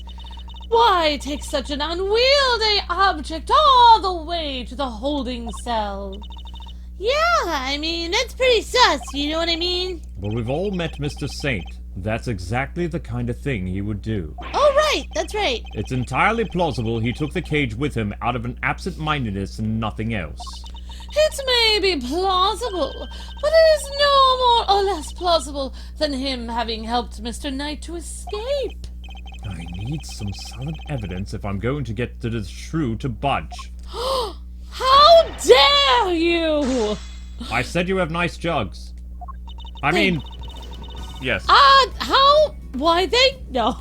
Why take such an unwieldy object all the way to the holding cell? Yeah, I mean, that's pretty sus, you know what I mean? Well, we've all met Mr. Saint. That's exactly the kind of thing he would do. Oh, right, that's right. It's entirely plausible he took the cage with him out of an absent-mindedness and nothing else. It may be plausible, but it is no more or less plausible than him having helped Mr. Knight to escape. I need some solid evidence if I'm going to get the shrew to budge. How dare you! I said you have nice jugs. I mean, yes. Why they... No.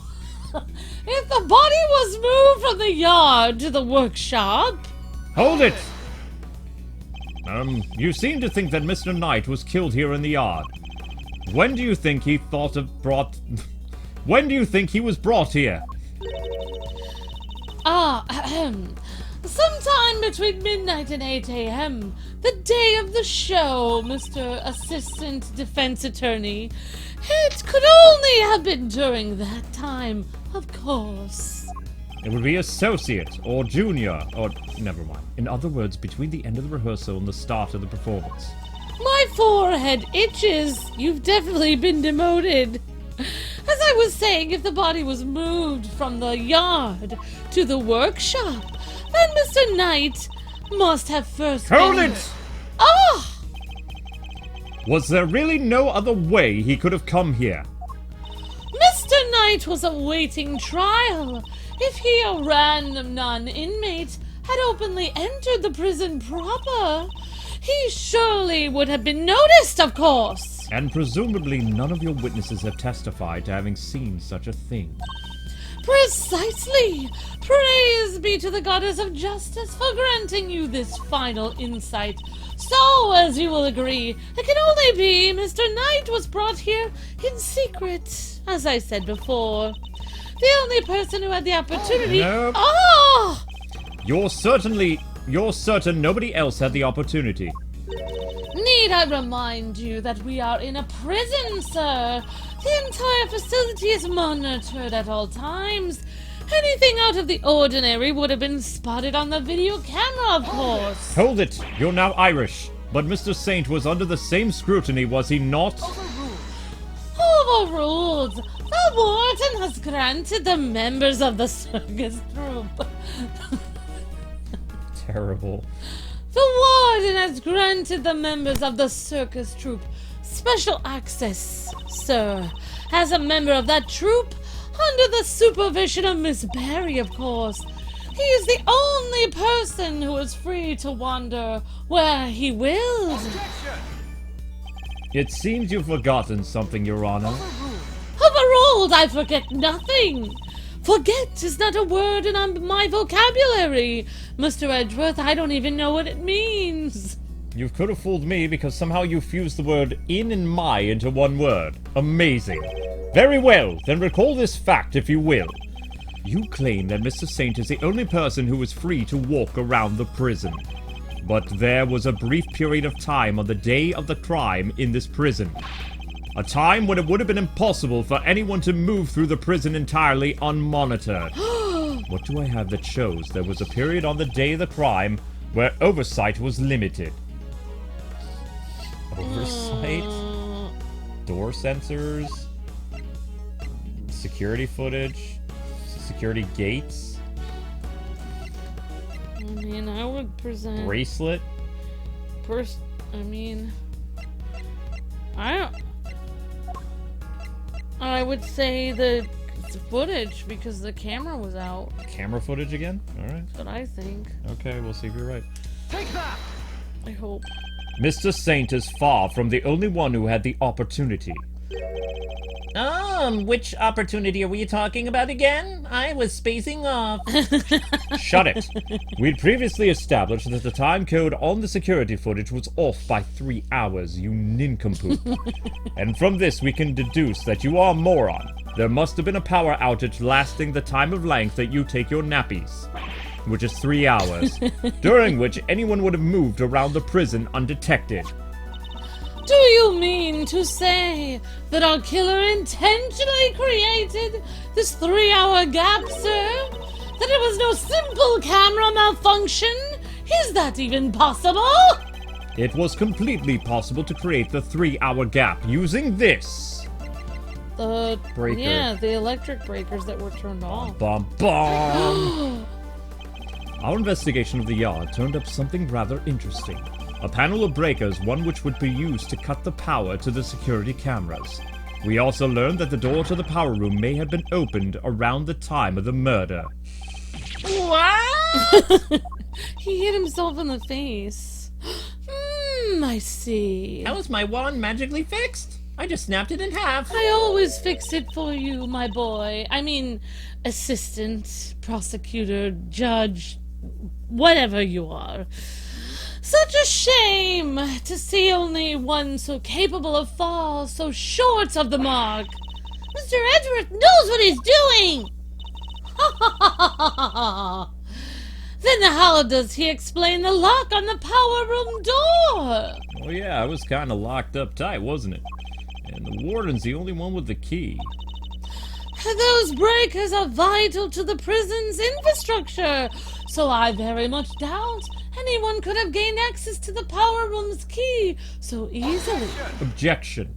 If the body was moved from the yard to the workshop... Hold it! You seem to think that Mr. Knight was killed here in the yard. When do you think he When do you think he was brought here? Sometime between midnight and 8 a.m., the day of the show, Mr. Assistant Defense Attorney. It could only have been during that time, of course. It would be associate, or junior, or... never mind. In other words, between the end of the rehearsal and the start of the performance. My forehead itches. You've definitely been demoted. As I was saying, if the body was moved from the yard to the workshop, then Mr. Knight must have first Hold been... it! Ah! Was there really no other way he could have come here? Mr. Knight was awaiting trial. If he, a random non-inmate, had openly entered the prison proper, he surely would have been noticed, of course. And presumably none of your witnesses have testified to having seen such a thing. Precisely! Praise be to the goddess of justice for granting you this final insight. So, as you will agree, it can only be Mr. Knight was brought here in secret, as I said before. The only person who had the opportunity... Nope. Ah! You're certain nobody else had the opportunity. Need I remind you that we are in a prison, sir? The entire facility is monitored at all times. Anything out of the ordinary would have been spotted on the video camera, of course. Hold it! You're now Irish. But Mr. Saint was under the same scrutiny, was he not? Overruled. The warden has granted the members of the circus troupe. Terrible. The warden has granted the members of the circus troupe special access, sir. As a member of that troupe, under the supervision of Miss Barry, of course, he is the only person who is free to wander where he wills. It seems you've forgotten something, Your Honor. Overruled, I forget nothing. Forget is not a word in my vocabulary. Mr. Edgeworth, I don't even know what it means. You could have fooled me because somehow you fused the word in and my into one word. Amazing. Very well, then recall this fact if you will. You claim that Mr. Saint is the only person who is free to walk around the prison. But there was a brief period of time on the day of the crime in this prison. A time when it would have been impossible for anyone to move through the prison entirely unmonitored. What do I have that shows there was a period on the day of the crime where oversight was limited? Oversight? Door sensors? Security footage? Security gates? I mean, I would present... Bracelet? I would say the footage because the camera was out. Camera footage again? Alright. That's what I think. Okay, we'll see if you're right. Take that! I hope. Mr. Saint is far from the only one who had the opportunity. Which opportunity are we talking about again? I was spacing off. Shut it! We'd previously established that the time code on the security footage was off by 3 hours, you nincompoop. And from this we can deduce that you are a moron. There must have been a power outage lasting the time of length that you take your nappies, which is 3 hours, during which anyone would have moved around the prison undetected. Do you mean to say that our killer intentionally created this 3-hour gap, sir? That it was no simple camera malfunction? Is that even possible? It was completely possible to create the 3-hour gap using this. The Breaker. Yeah, the electric breakers that were turned off. Bum bum! Our investigation of the yard turned up something rather interesting. A panel of breakers, one which would be used to cut the power to the security cameras. We also learned that the door to the power room may have been opened around the time of the murder. What? He hit himself in the face. I see. How was my wand magically fixed? I just snapped it in half. I always fix it for you, my boy. I mean, assistant, prosecutor, judge, whatever you are. Such a shame to see only one so capable of fall so short of the mark. Mr. Edgeworth knows what he's doing! Then how does he explain the lock on the power room door? Oh yeah, it was kind of locked up tight, wasn't it? And the warden's the only one with the key. Those breakers are vital to the prison's infrastructure, so I very much doubt anyone could have gained access to the power room's key so easily. Objection.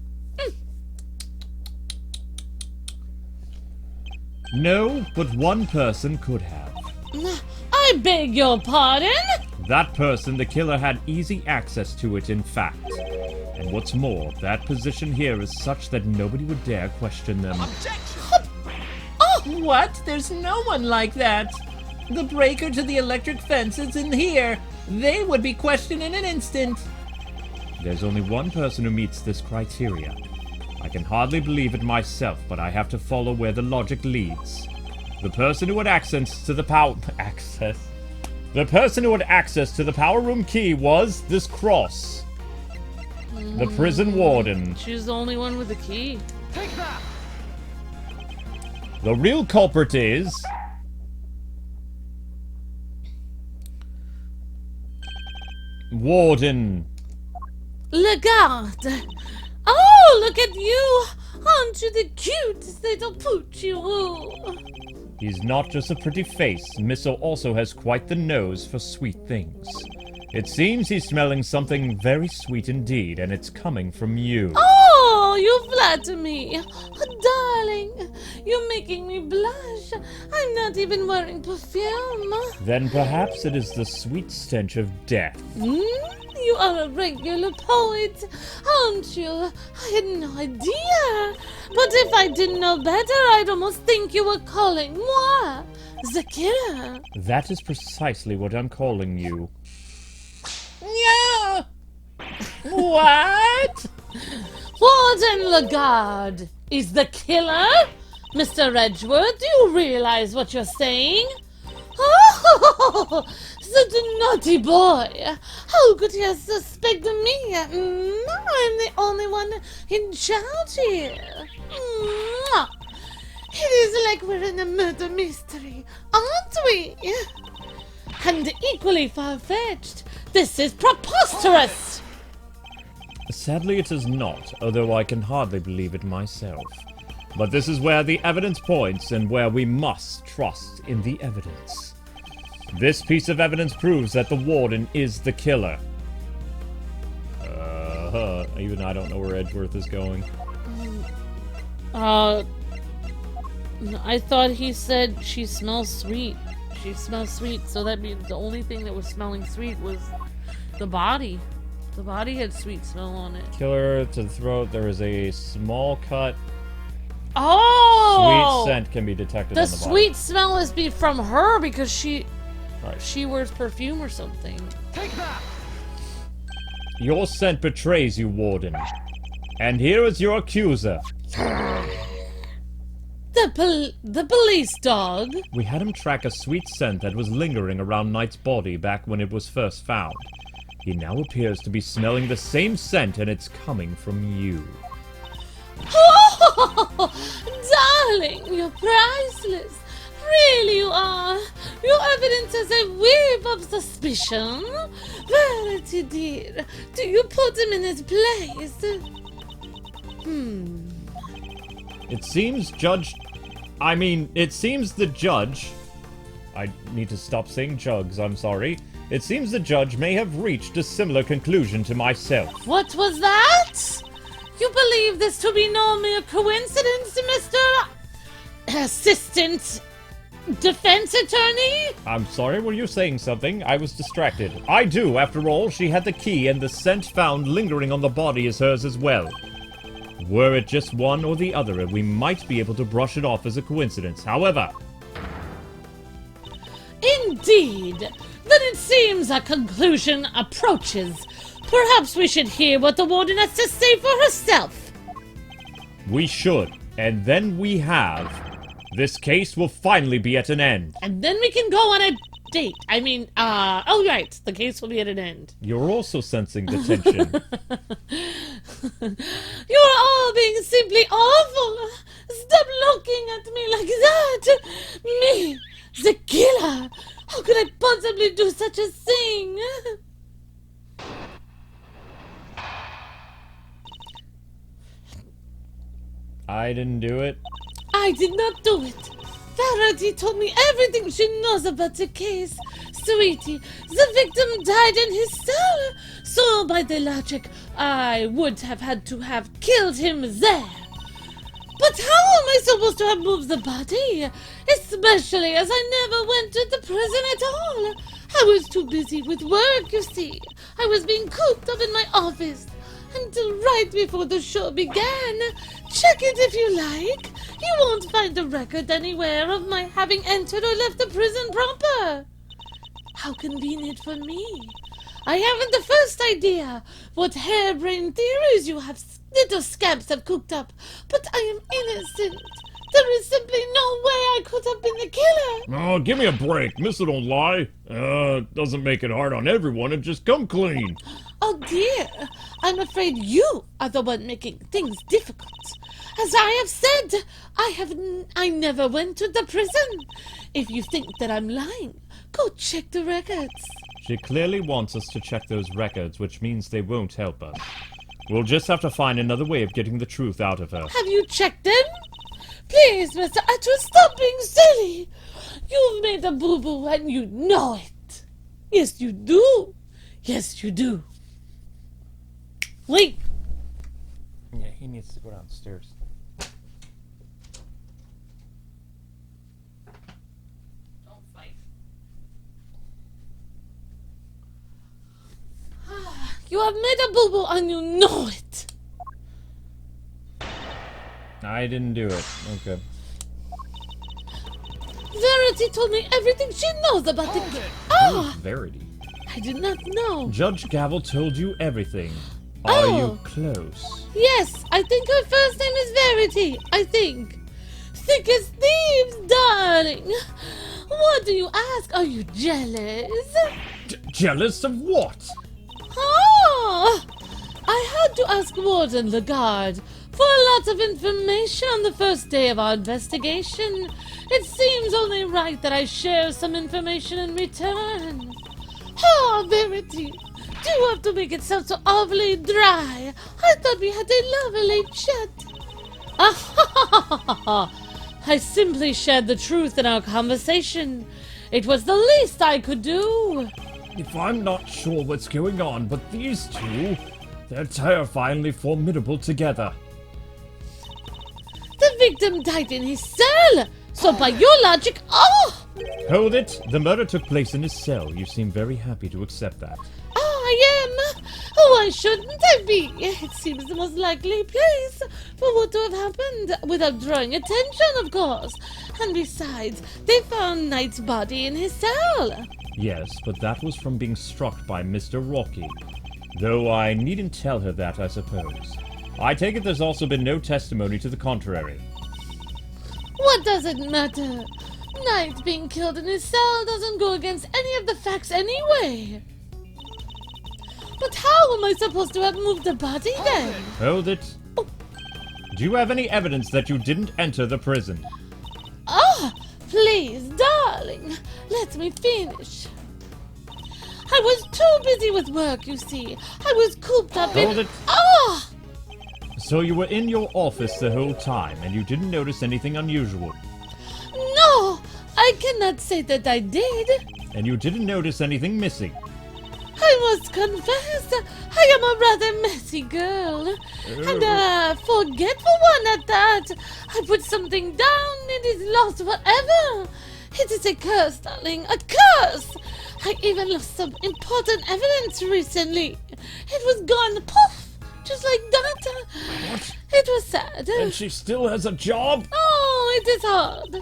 No, but one person could have. I beg your pardon? That person, the killer, had easy access to it, in fact. And what's more, that position here is such that nobody would dare question them. What? There's no one like that. The breaker to the electric fence is in here. They would be questioned in an instant. There's only one person who meets this criteria. I can hardly believe it myself, but I have to follow where the logic leads. The person who had access to the The person who had access to the power room key was this cross. The prison warden. She's the only one with the key. Take that! The real culprit is... Warden. Lagarde. Oh, look at you. Aren't you the cutest little poochie-woo? He's not just a pretty face. Missile also has quite the nose for sweet things. It seems he's smelling something very sweet indeed, and it's coming from you. Oh, you flatter me. Oh, darling, you're making me blush. I'm not even wearing perfume. Then perhaps it is the sweet stench of death. You are a regular poet, aren't you? I had no idea. But if I didn't know better, I'd almost think you were calling moi the killer. That is precisely what I'm calling you. Yeah. What? Warden Lagarde is the killer? Mr. Edgeworth, do you realize what you're saying? Oh, such a naughty boy. How could he suspect me? I'm the only one in charge here. Mwah. It is like we're in a murder mystery, aren't we? And equally far-fetched. This is preposterous! Sadly, it is not, although I can hardly believe it myself. But this is where the evidence points and where we must trust in the evidence. This piece of evidence proves that the warden is the killer. Even I don't know where Edgeworth is going. I thought he said she smells sweet. She smells sweet, so that means the only thing that was smelling sweet was the body. The body had sweet smell on it. Killer to the throat, there is a small cut. Oh! Sweet scent can be detected The on the body. sweet smell is from her because she Right. wears perfume or something. Take that! Your scent betrays you, Warden. And here is your accuser. The police dog. We had him track a sweet scent that was lingering around Knight's body back when it was first found. He now appears to be smelling the same scent, and it's coming from you. Oh, darling, you're priceless. Really you are. Your evidence has a wave of suspicion. Verity, dear, do you put him in his place? It seems the judge... I need to stop saying jugs, I'm sorry. It seems the judge may have reached a similar conclusion to myself. What was that? You believe this to be no mere coincidence, Mr. Assistant Defense Attorney? I'm sorry, were you saying something? I was distracted. I do, after all. She had the key, and the scent found lingering on the body is hers as well. Were it just one or the other, we might be able to brush it off as a coincidence. However... Indeed. Then it seems a conclusion approaches. Perhaps we should hear what the warden has to say for herself. We should. And then we have... This case will finally be at an end. And then we can go on a date. Oh right, the case will be at an end. You're also sensing the tension. You're all being simply awful. Stop looking at me like that. Me, the killer. How could I possibly do such a thing? I didn't do it. I did not do it. Verity told me everything she knows about the case. Sweetie, the victim died in his cell. So by the logic, I would have had to have killed him there. But how am I supposed to have moved the body? Especially as I never went to the prison at all. I was too busy with work, you see. I was being cooped up in my office. Until right before the show began. Check it if you like. You won't find a record anywhere of my having entered or left the prison proper. How convenient for me. I haven't the first idea what harebrained theories you have little scamps have cooked up, but I am innocent. There is simply no way I could have been the killer. Oh, give me a break. Mister don't lie. Doesn't make it hard on everyone and just come clean. Oh dear, I'm afraid you are the one making things difficult. As I have said, I never went to the prison. If you think that I'm lying, go check the records. She clearly wants us to check those records, which means they won't help us. We'll just have to find another way of getting the truth out of her. Have you checked them? Please, Mr. Atwood, stop being silly. You've made a boo-boo and you know it. Yes, you do. Yes, you do. Wait. Yeah, he needs to go downstairs. Don't fight. You have made a boo-boo and you know it. I didn't do it. Okay. Verity told me everything she knows about the case. Oh, Verity. I did not know. Judge Gavel told you everything. Are you close? Yes, I think her first name is Verity. I think. Thick as thieves, darling. What do you ask? Are you jealous? Jealous of what? Oh! I had to ask Warden Lagarde for a lot of information on the first day of our investigation. It seems only right that I share some information in return. Oh, Verity, do you have to make it sound so awfully dry? I thought we had a lovely chat. I simply shared the truth in our conversation. It was the least I could do. If I'm not sure what's going on, but these two, they're terrifyingly formidable together. The victim died in his cell. So by your logic, Hold it! The murder took place in his cell. You seem very happy to accept that. I am. Why shouldn't I be? It seems the most likely place for what to have happened, without drawing attention, of course. And besides, they found Knight's body in his cell. Yes, but that was from being struck by Mr. Rocky. Though I needn't tell her that, I suppose. I take it there's also been no testimony to the contrary. What does it matter? Knight being killed in his cell doesn't go against any of the facts anyway. But how am I supposed to have moved the body then? Hold it. Do you have any evidence that you didn't enter the prison? Please, darling, let me finish. I was too busy with work, you see. I was cooped up in... Hold it. So you were in your office the whole time, and you didn't notice anything unusual? No, I cannot say that I did. And you didn't notice anything missing? I must confess, I am a rather messy girl. And a forgetful one at that. I put something down, it is lost forever. It is a curse, darling, a curse. I even lost some important evidence recently. It was gone, poof, just like that. What? It was sad. And she still has a job? Oh, it is hard.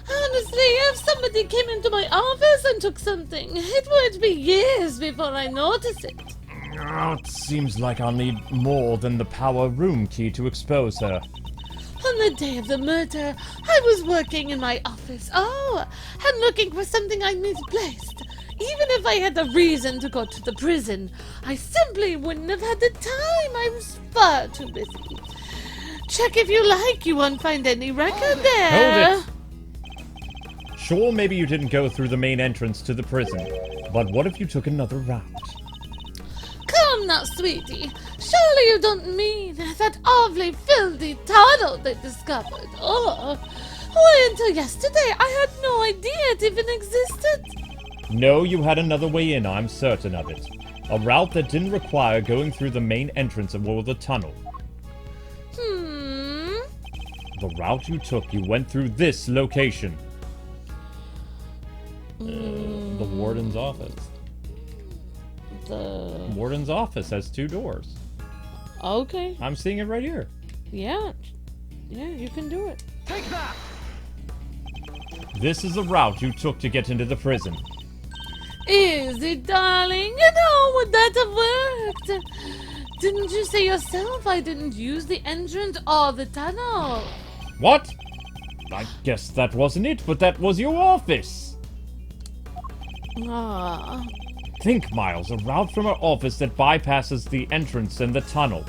Honestly, if somebody came into my office and took something, it would be years before I notice it. Oh, it seems like I'll need more than the power room key to expose her. On the day of the murder, I was working in my office. And looking for something I misplaced. Even if I had a reason to go to the prison, I simply wouldn't have had the time. I was far too busy. Check if you like. You won't find any record there. Hold it! Sure, maybe you didn't go through the main entrance to the prison, but what if you took another route? Come now, sweetie. Surely you don't mean that awfully filthy tunnel they discovered. Why, until yesterday, I had no idea it even existed. No, you had another way in, I'm certain of it. A route that didn't require going through the main entrance or the tunnel. The route you took, you went through this location. The warden's office. The warden's office has 2 doors. Okay. I'm seeing it right here. Yeah, you can do it. Take that! This is the route you took to get into the prison. Is it, darling? How would that have worked? Didn't you say yourself I didn't use the entrance or the tunnel? What? I guess that wasn't it, but that was your office. Think, Miles, a route from our office that bypasses the entrance and the tunnel.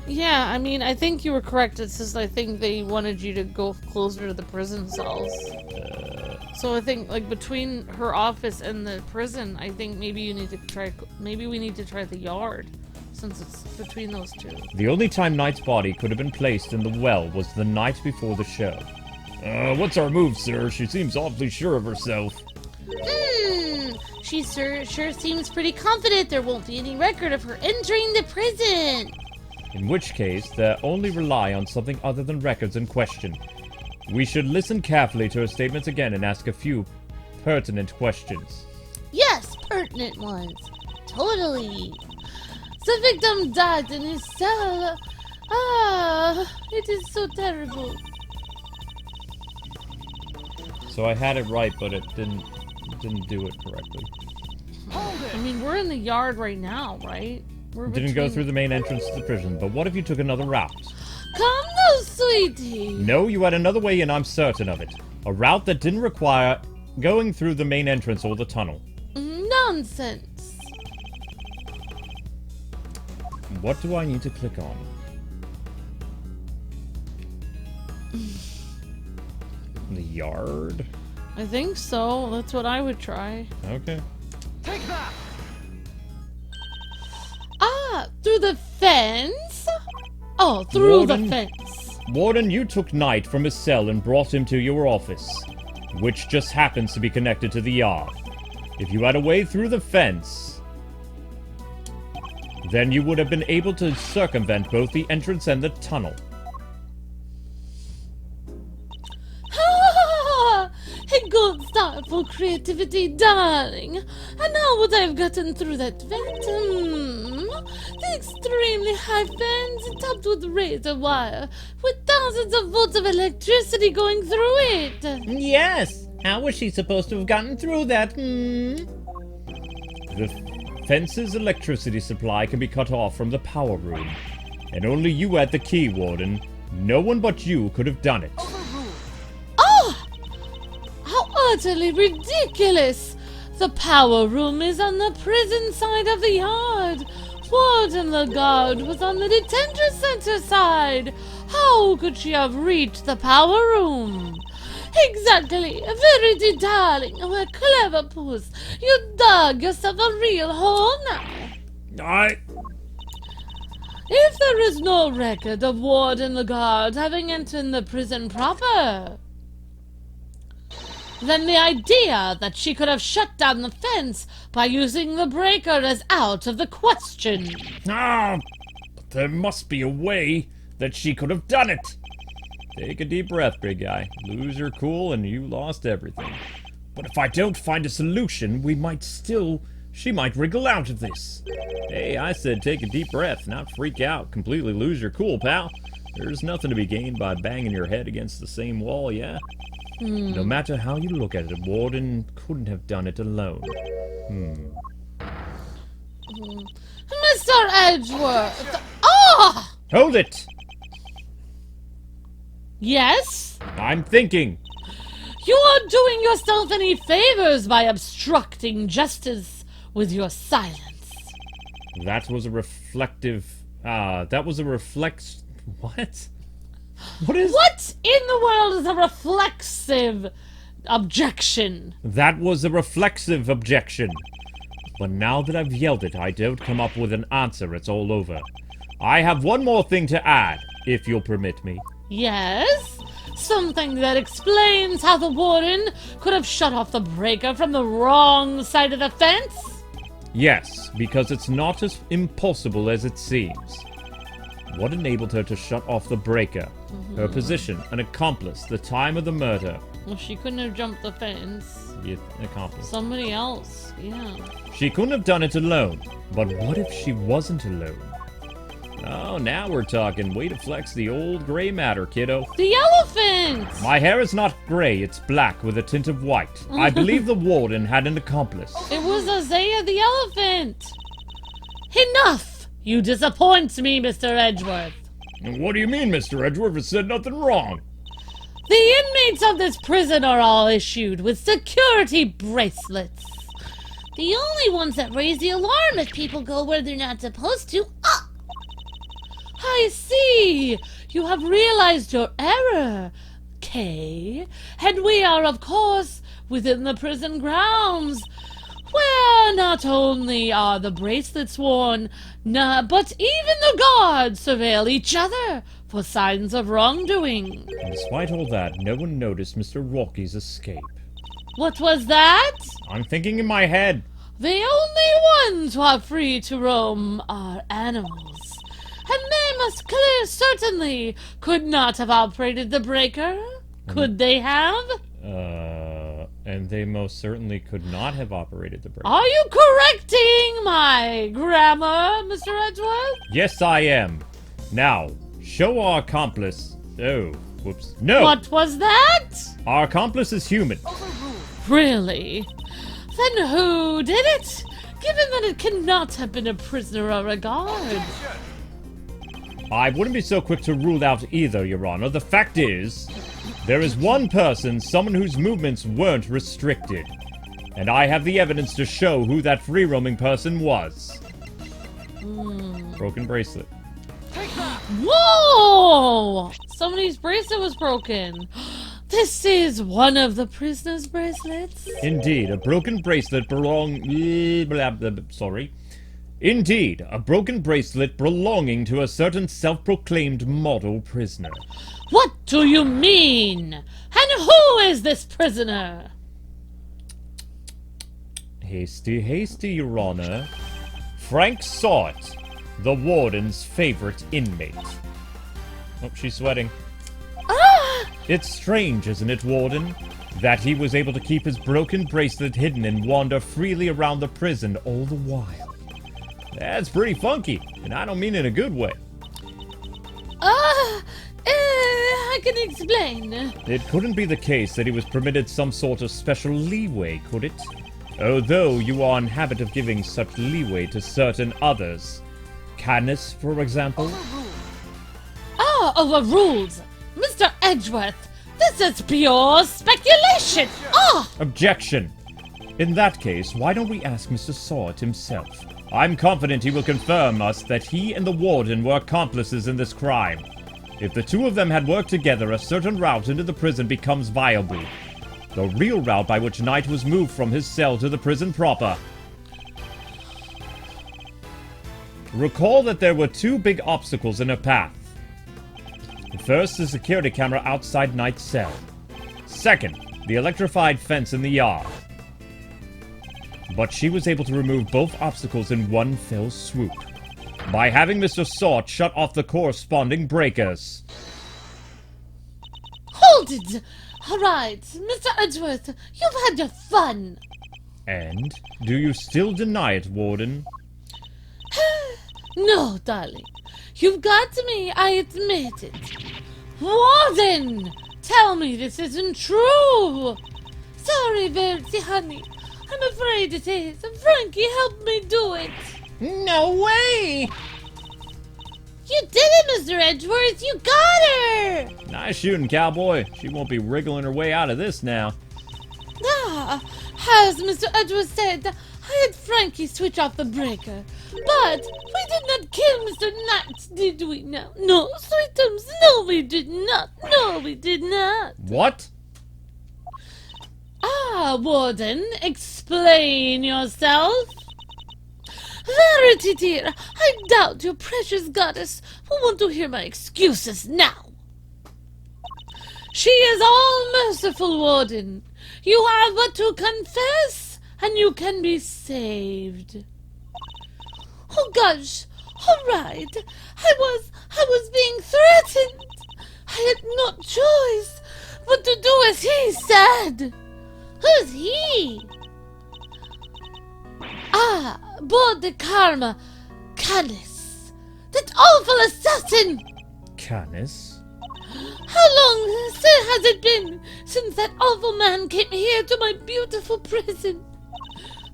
Yeah, I mean, I think you were correct. It's just I think they wanted you to go closer to the prison cells. So I think, like, between her office and the prison, I think maybe you need to try. Maybe we need to try the yard, since it's between those two. The only time Knight's body could have been placed in the well was the night before the show. What's our move, sir? She seems awfully sure of herself. She sure seems pretty confident there won't be any record of her entering the prison. In which case, they'll only rely on something other than records in question. We should listen carefully to her statements again and ask a few pertinent questions. Yes, pertinent ones. Totally. The victim died in his cell. It is so terrible. So I had it right, but it didn't do it correctly. I mean, we're in the yard right now, right? We're Didn't go through the main entrance to the prison, but what if you took another route? Come now, sweetie. No, you had another way in, I'm certain of it. A route that didn't require going through the main entrance or the tunnel. Nonsense. What do I need to click on? The yard? I think so. That's what I would try. Okay. Take that! Ah, through the fence? Oh, through Warden. the fence. Warden, you took Knight from his cell and brought him to your office, which just happens to be connected to the yard. If you had a way through the fence, then you would have been able to circumvent both the entrance and the tunnel. A good start for creativity, darling. And how would I have gotten through that vent? The extremely high fence topped with razor wire, with thousands of volts of electricity going through it. Yes. How was she supposed to have gotten through that? The fence's electricity supply can be cut off from the power room, and only you had the key, Warden. No one but you could have done it. Oh! How utterly ridiculous! The power room is on the prison side of the yard. Warden Lagarde was on the detention center side. How could she have reached the power room? Exactly, Verity, darling. Oh, a clever puss. You dug yourself a real hole now. If there is no record of Warden Lagarde having entered the prison proper, then the idea that she could have shut down the fence by using the breaker is out of the question. Ah, but there must be a way that she could have done it. Take a deep breath, big guy. Lose your cool and you lost everything. But if I don't find a solution, she might wriggle out of this. Hey, I said take a deep breath, not freak out, completely lose your cool, pal. There's nothing to be gained by banging your head against the same wall, yeah? No matter how you look at it, Warden couldn't have done it alone. Mr. Edgeworth! Ah! Hold it! Yes? I'm thinking. You are doing yourself any favors by obstructing justice with your silence. That was a reflective... that was a reflex... What? What is... What in the world is a reflexive objection? That was a reflexive objection. But now that I've yelled it, I don't come up with an answer, it's all over. I have one more thing to add, if you'll permit me. Yes? Something that explains how the warden could have shut off the breaker from the wrong side of the fence? Yes, because it's not as impossible as it seems. What enabled her to shut off the breaker? Her position, an accomplice, the time of the murder. Well, she couldn't have jumped the fence. The accomplice. Somebody else, yeah. She couldn't have done it alone. But what if she wasn't alone? Oh, now we're talking. Way to flex the old gray matter, kiddo. The elephant! My hair is not gray, it's black with a tint of white. I believe the warden had an accomplice. It was Isaiah the elephant! Enough! You disappoint me, Mr. Edgeworth. What do you mean, Mr. Edgeworth has said nothing wrong? The inmates of this prison are all issued with security bracelets. The only ones that raise the alarm if people go where they're not supposed to. Ah! I see. You have realized your error, Kay. And we are, of course, within the prison grounds, where not only are the bracelets worn, but even the guards surveil each other for signs of wrongdoing. Despite all that, no one noticed Mr. Rocky's escape. What was that? I'm thinking in my head. The only ones who are free to roam are animals. And they must certainly could not have operated the breaker. Could they have? And they most certainly could not have operated the breaker. Are you correcting my grammar, Mr. Edgeworth? Yes, I am. Now, show our accomplice... Oh, whoops. No! What was that? Our accomplice is human. Really? Then who did it? Given that it cannot have been a prisoner or a guard. I wouldn't be so quick to rule out either, Your Honor. The fact is... There is one person, someone whose movements weren't restricted. And I have the evidence to show who that free-roaming person was. Broken bracelet. Whoa! Somebody's bracelet was broken. This is one of the prisoner's bracelets. Indeed, a broken bracelet Indeed, a broken bracelet belonging to a certain self-proclaimed model prisoner. What do you mean? And who is this prisoner? Hasty, Your Honor. Frank saw it. The warden's favorite inmate. Oh, she's sweating. Ah! It's strange, isn't it, Warden? That he was able to keep his broken bracelet hidden and wander freely around the prison all the while. That's pretty funky, and I don't mean in a good way. I can explain. It couldn't be the case that he was permitted some sort of special leeway, could it? Although you are in habit of giving such leeway to certain others. Canis, for example? Overruled. Mr. Edgeworth, this is pure speculation. Objection. In that case, why don't we ask Mr. Sawt himself? I'm confident he will confirm us that he and the warden were accomplices in this crime. If the two of them had worked together, a certain route into the prison becomes viable. The real route by which Knight was moved from his cell to the prison proper. Recall that there were two big obstacles in her path. First, the security camera outside Knight's cell. Second, the electrified fence in the yard. But she was able to remove both obstacles in one fell swoop, by having Mr. Sawt shut off the corresponding breakers. Hold it! Alright, Mr. Edgeworth, you've had your fun. And? Do you still deny it, Warden? No, darling. You've got me, I admit it. Warden! Tell me this isn't true! Sorry, Verity, honey. I'm afraid it is. Frankie, help me do it. No way! You did it, Mr. Edgeworth! You got her! Nice shooting, cowboy. She won't be wriggling her way out of this now. As Mr. Edgeworth said, I had Frankie switch off the breaker. But we did not kill Mr. Knight, did we now? No, sweetums, no we did not. No, we did not. What? Warden, explain yourself. Verity, dear, I doubt your precious goddess will want to hear my excuses now. She is all merciful, Warden. You have but to confess, and you can be saved. Oh gosh, all right. I was being threatened. I had no choice but to do as he said. Who's he? Board de Karma, Canis. That awful assassin! Canis? How long has it been since that awful man came here to my beautiful prison?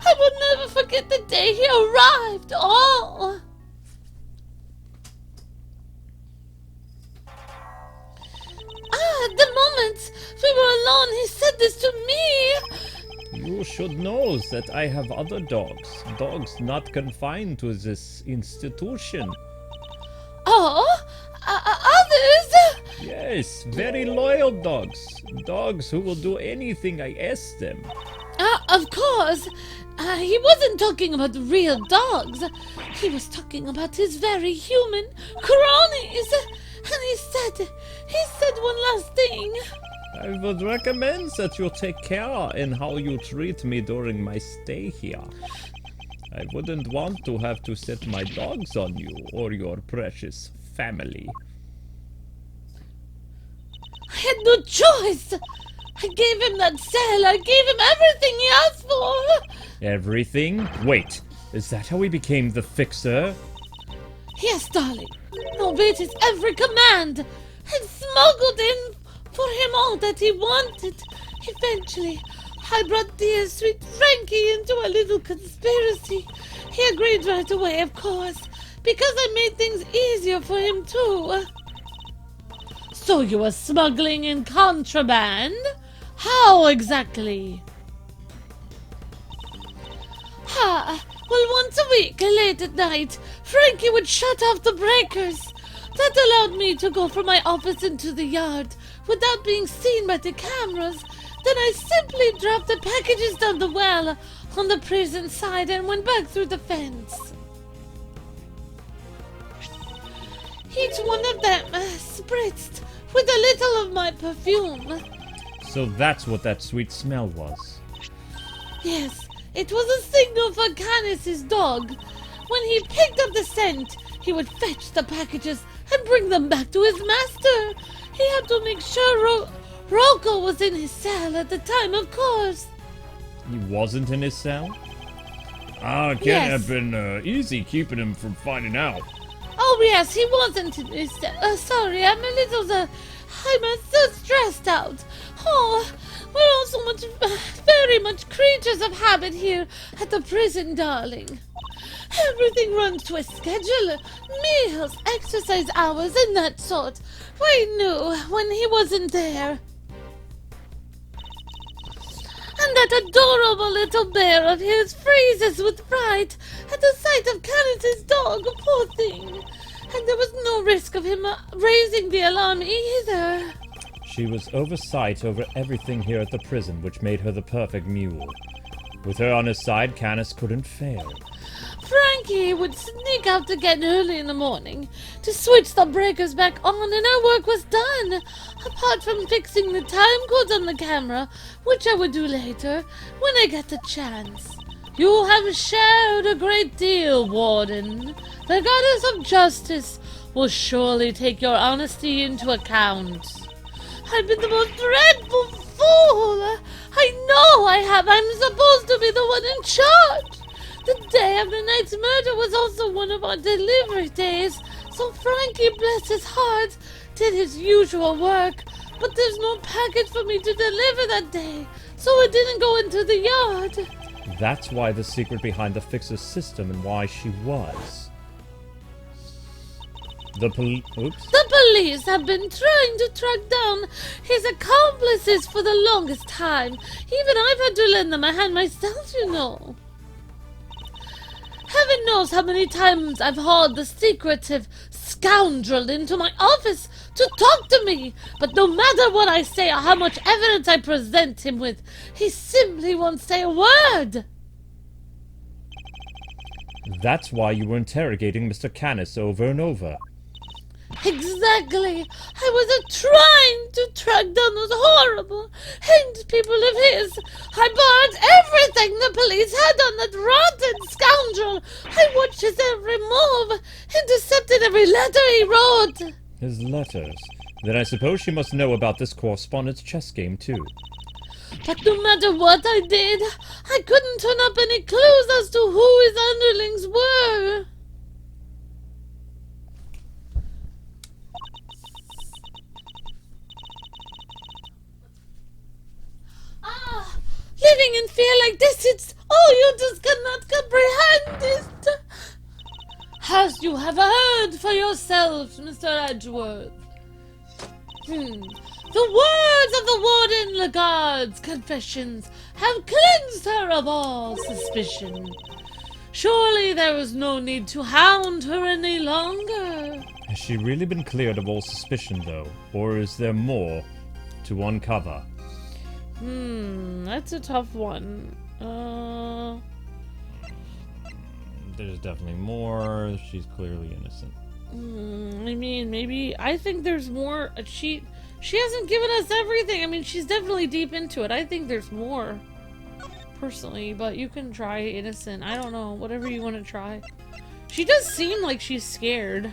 I will never forget the day he arrived. Oh! The moment we were alone, he said this to me. You should know that I have other dogs. Dogs not confined to this institution. Oh? Others? Yes, very loyal dogs. Dogs who will do anything I ask them. Of course. He wasn't talking about real dogs. He was talking about his very human cronies. And he said one last thing. I would recommend that you take care in how you treat me during my stay here. I wouldn't want to have to set my dogs on you or your precious family. I had no choice. I gave him that cell. I gave him everything he asked for. Everything? Wait, is that how he became the fixer? Yes, darling. Obeyed his every command and smuggled in for him all that he wanted. Eventually, I brought dear sweet Frankie into a little conspiracy. He agreed right away, of course, because I made things easier for him too. So you were smuggling in contraband? How exactly? Well, once a week, late at night, Frankie would shut off the breakers. That allowed me to go from my office into the yard without being seen by the cameras. Then I simply dropped the packages down the well on the prison side and went back through the fence. Each one of them spritzed with a little of my perfume. So that's what that sweet smell was. Yes, it was a signal for Canis's dog. When he picked up the scent, he would fetch the packages and bring them back to his master. He had to make sure Rocco was in his cell at the time, of course. He wasn't in his cell? It can't Yes. have been easy keeping him from finding out. Oh yes, he wasn't in his cell. Sorry, I'm so stressed out. Oh, we're all so much, very much creatures of habit here at the prison, darling. Everything runs to a schedule. Meals, exercise hours, and that sort. We knew when he wasn't there. And that adorable little bear of his freezes with fright at the sight of Canis's dog, poor thing. And there was no risk of him raising the alarm either. She was oversight over everything here at the prison, which made her the perfect mule. With her on his side, Canis couldn't fail. Frankie would sneak out again early in the morning to switch the breakers back on, and our work was done. Apart from fixing the time codes on the camera, which I would do later when I get the chance. You have shared a great deal, Warden. The goddess of justice will surely take your honesty into account. I've been the most dreadful fool. I know I have. I'm supposed to be the one in charge. The day of the night's murder was also one of our delivery days, so Frankie, bless his heart, did his usual work. But there's no package for me to deliver that day, so it didn't go into the yard. That's why the secret behind the Fixer's system and why she was. The police have been trying to track down his accomplices for the longest time. Even I've had to lend them a hand myself, you know. Heaven knows how many times I've hauled the secretive scoundrel into my office to talk to me, but no matter what I say or how much evidence I present him with, he simply won't say a word. That's why you were interrogating Mr. Canis over and over. Exactly. I was trying to track down those horrible hanged people of his. I barred everything the police had on that rotten scoundrel. I watched his every move, intercepted every letter he wrote. His letters. Then I suppose she must know about this correspondence chess game, too. But no matter what I did, I couldn't turn up any clues as to who his underlings were. Living in fear like this, you just cannot comprehend it. As you have heard for yourself, Mr. Edgeworth. The words of the Warden Lagarde's confessions have cleansed her of all suspicion. Surely there is no need to hound her any longer. Has she really been cleared of all suspicion, though? Or is there more to uncover? That's a tough one. There's definitely more. She's clearly innocent. I mean, maybe. I think there's more. She hasn't given us everything. I mean, she's definitely deep into it. I think there's more, personally. But you can try innocent. I don't know. Whatever you want to try. She does seem like she's scared.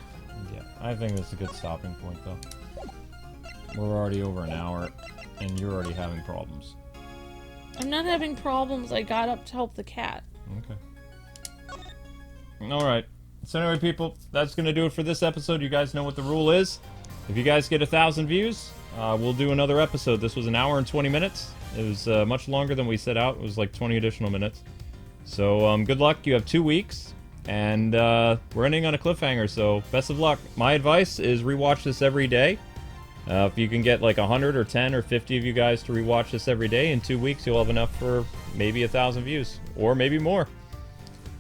Yeah, I think that's a good stopping point, though. We're already over an hour, and you're already having problems. I'm not having problems. I got up to help the cat. Okay. Alright. So anyway, people, that's going to do it for this episode. You guys know what the rule is. If you guys get 1,000 views, we'll do another episode. This was an hour and 20 minutes. It was much longer than we set out. It was like 20 additional minutes. So good luck. You have 2 weeks. And we're ending on a cliffhanger, so best of luck. My advice is rewatch this every day. If you can get like 100 or 10 or 50 of you guys to rewatch this every day, in 2 weeks you'll have enough for maybe 1,000 views, or maybe more.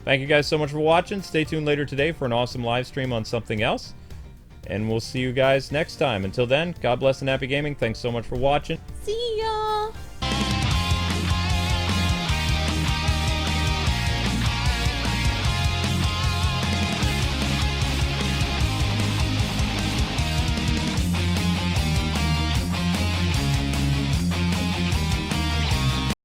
Thank you guys so much for watching. Stay tuned later today for an awesome live stream on something else. And we'll see you guys next time. Until then, God bless and happy gaming. Thanks so much for watching. See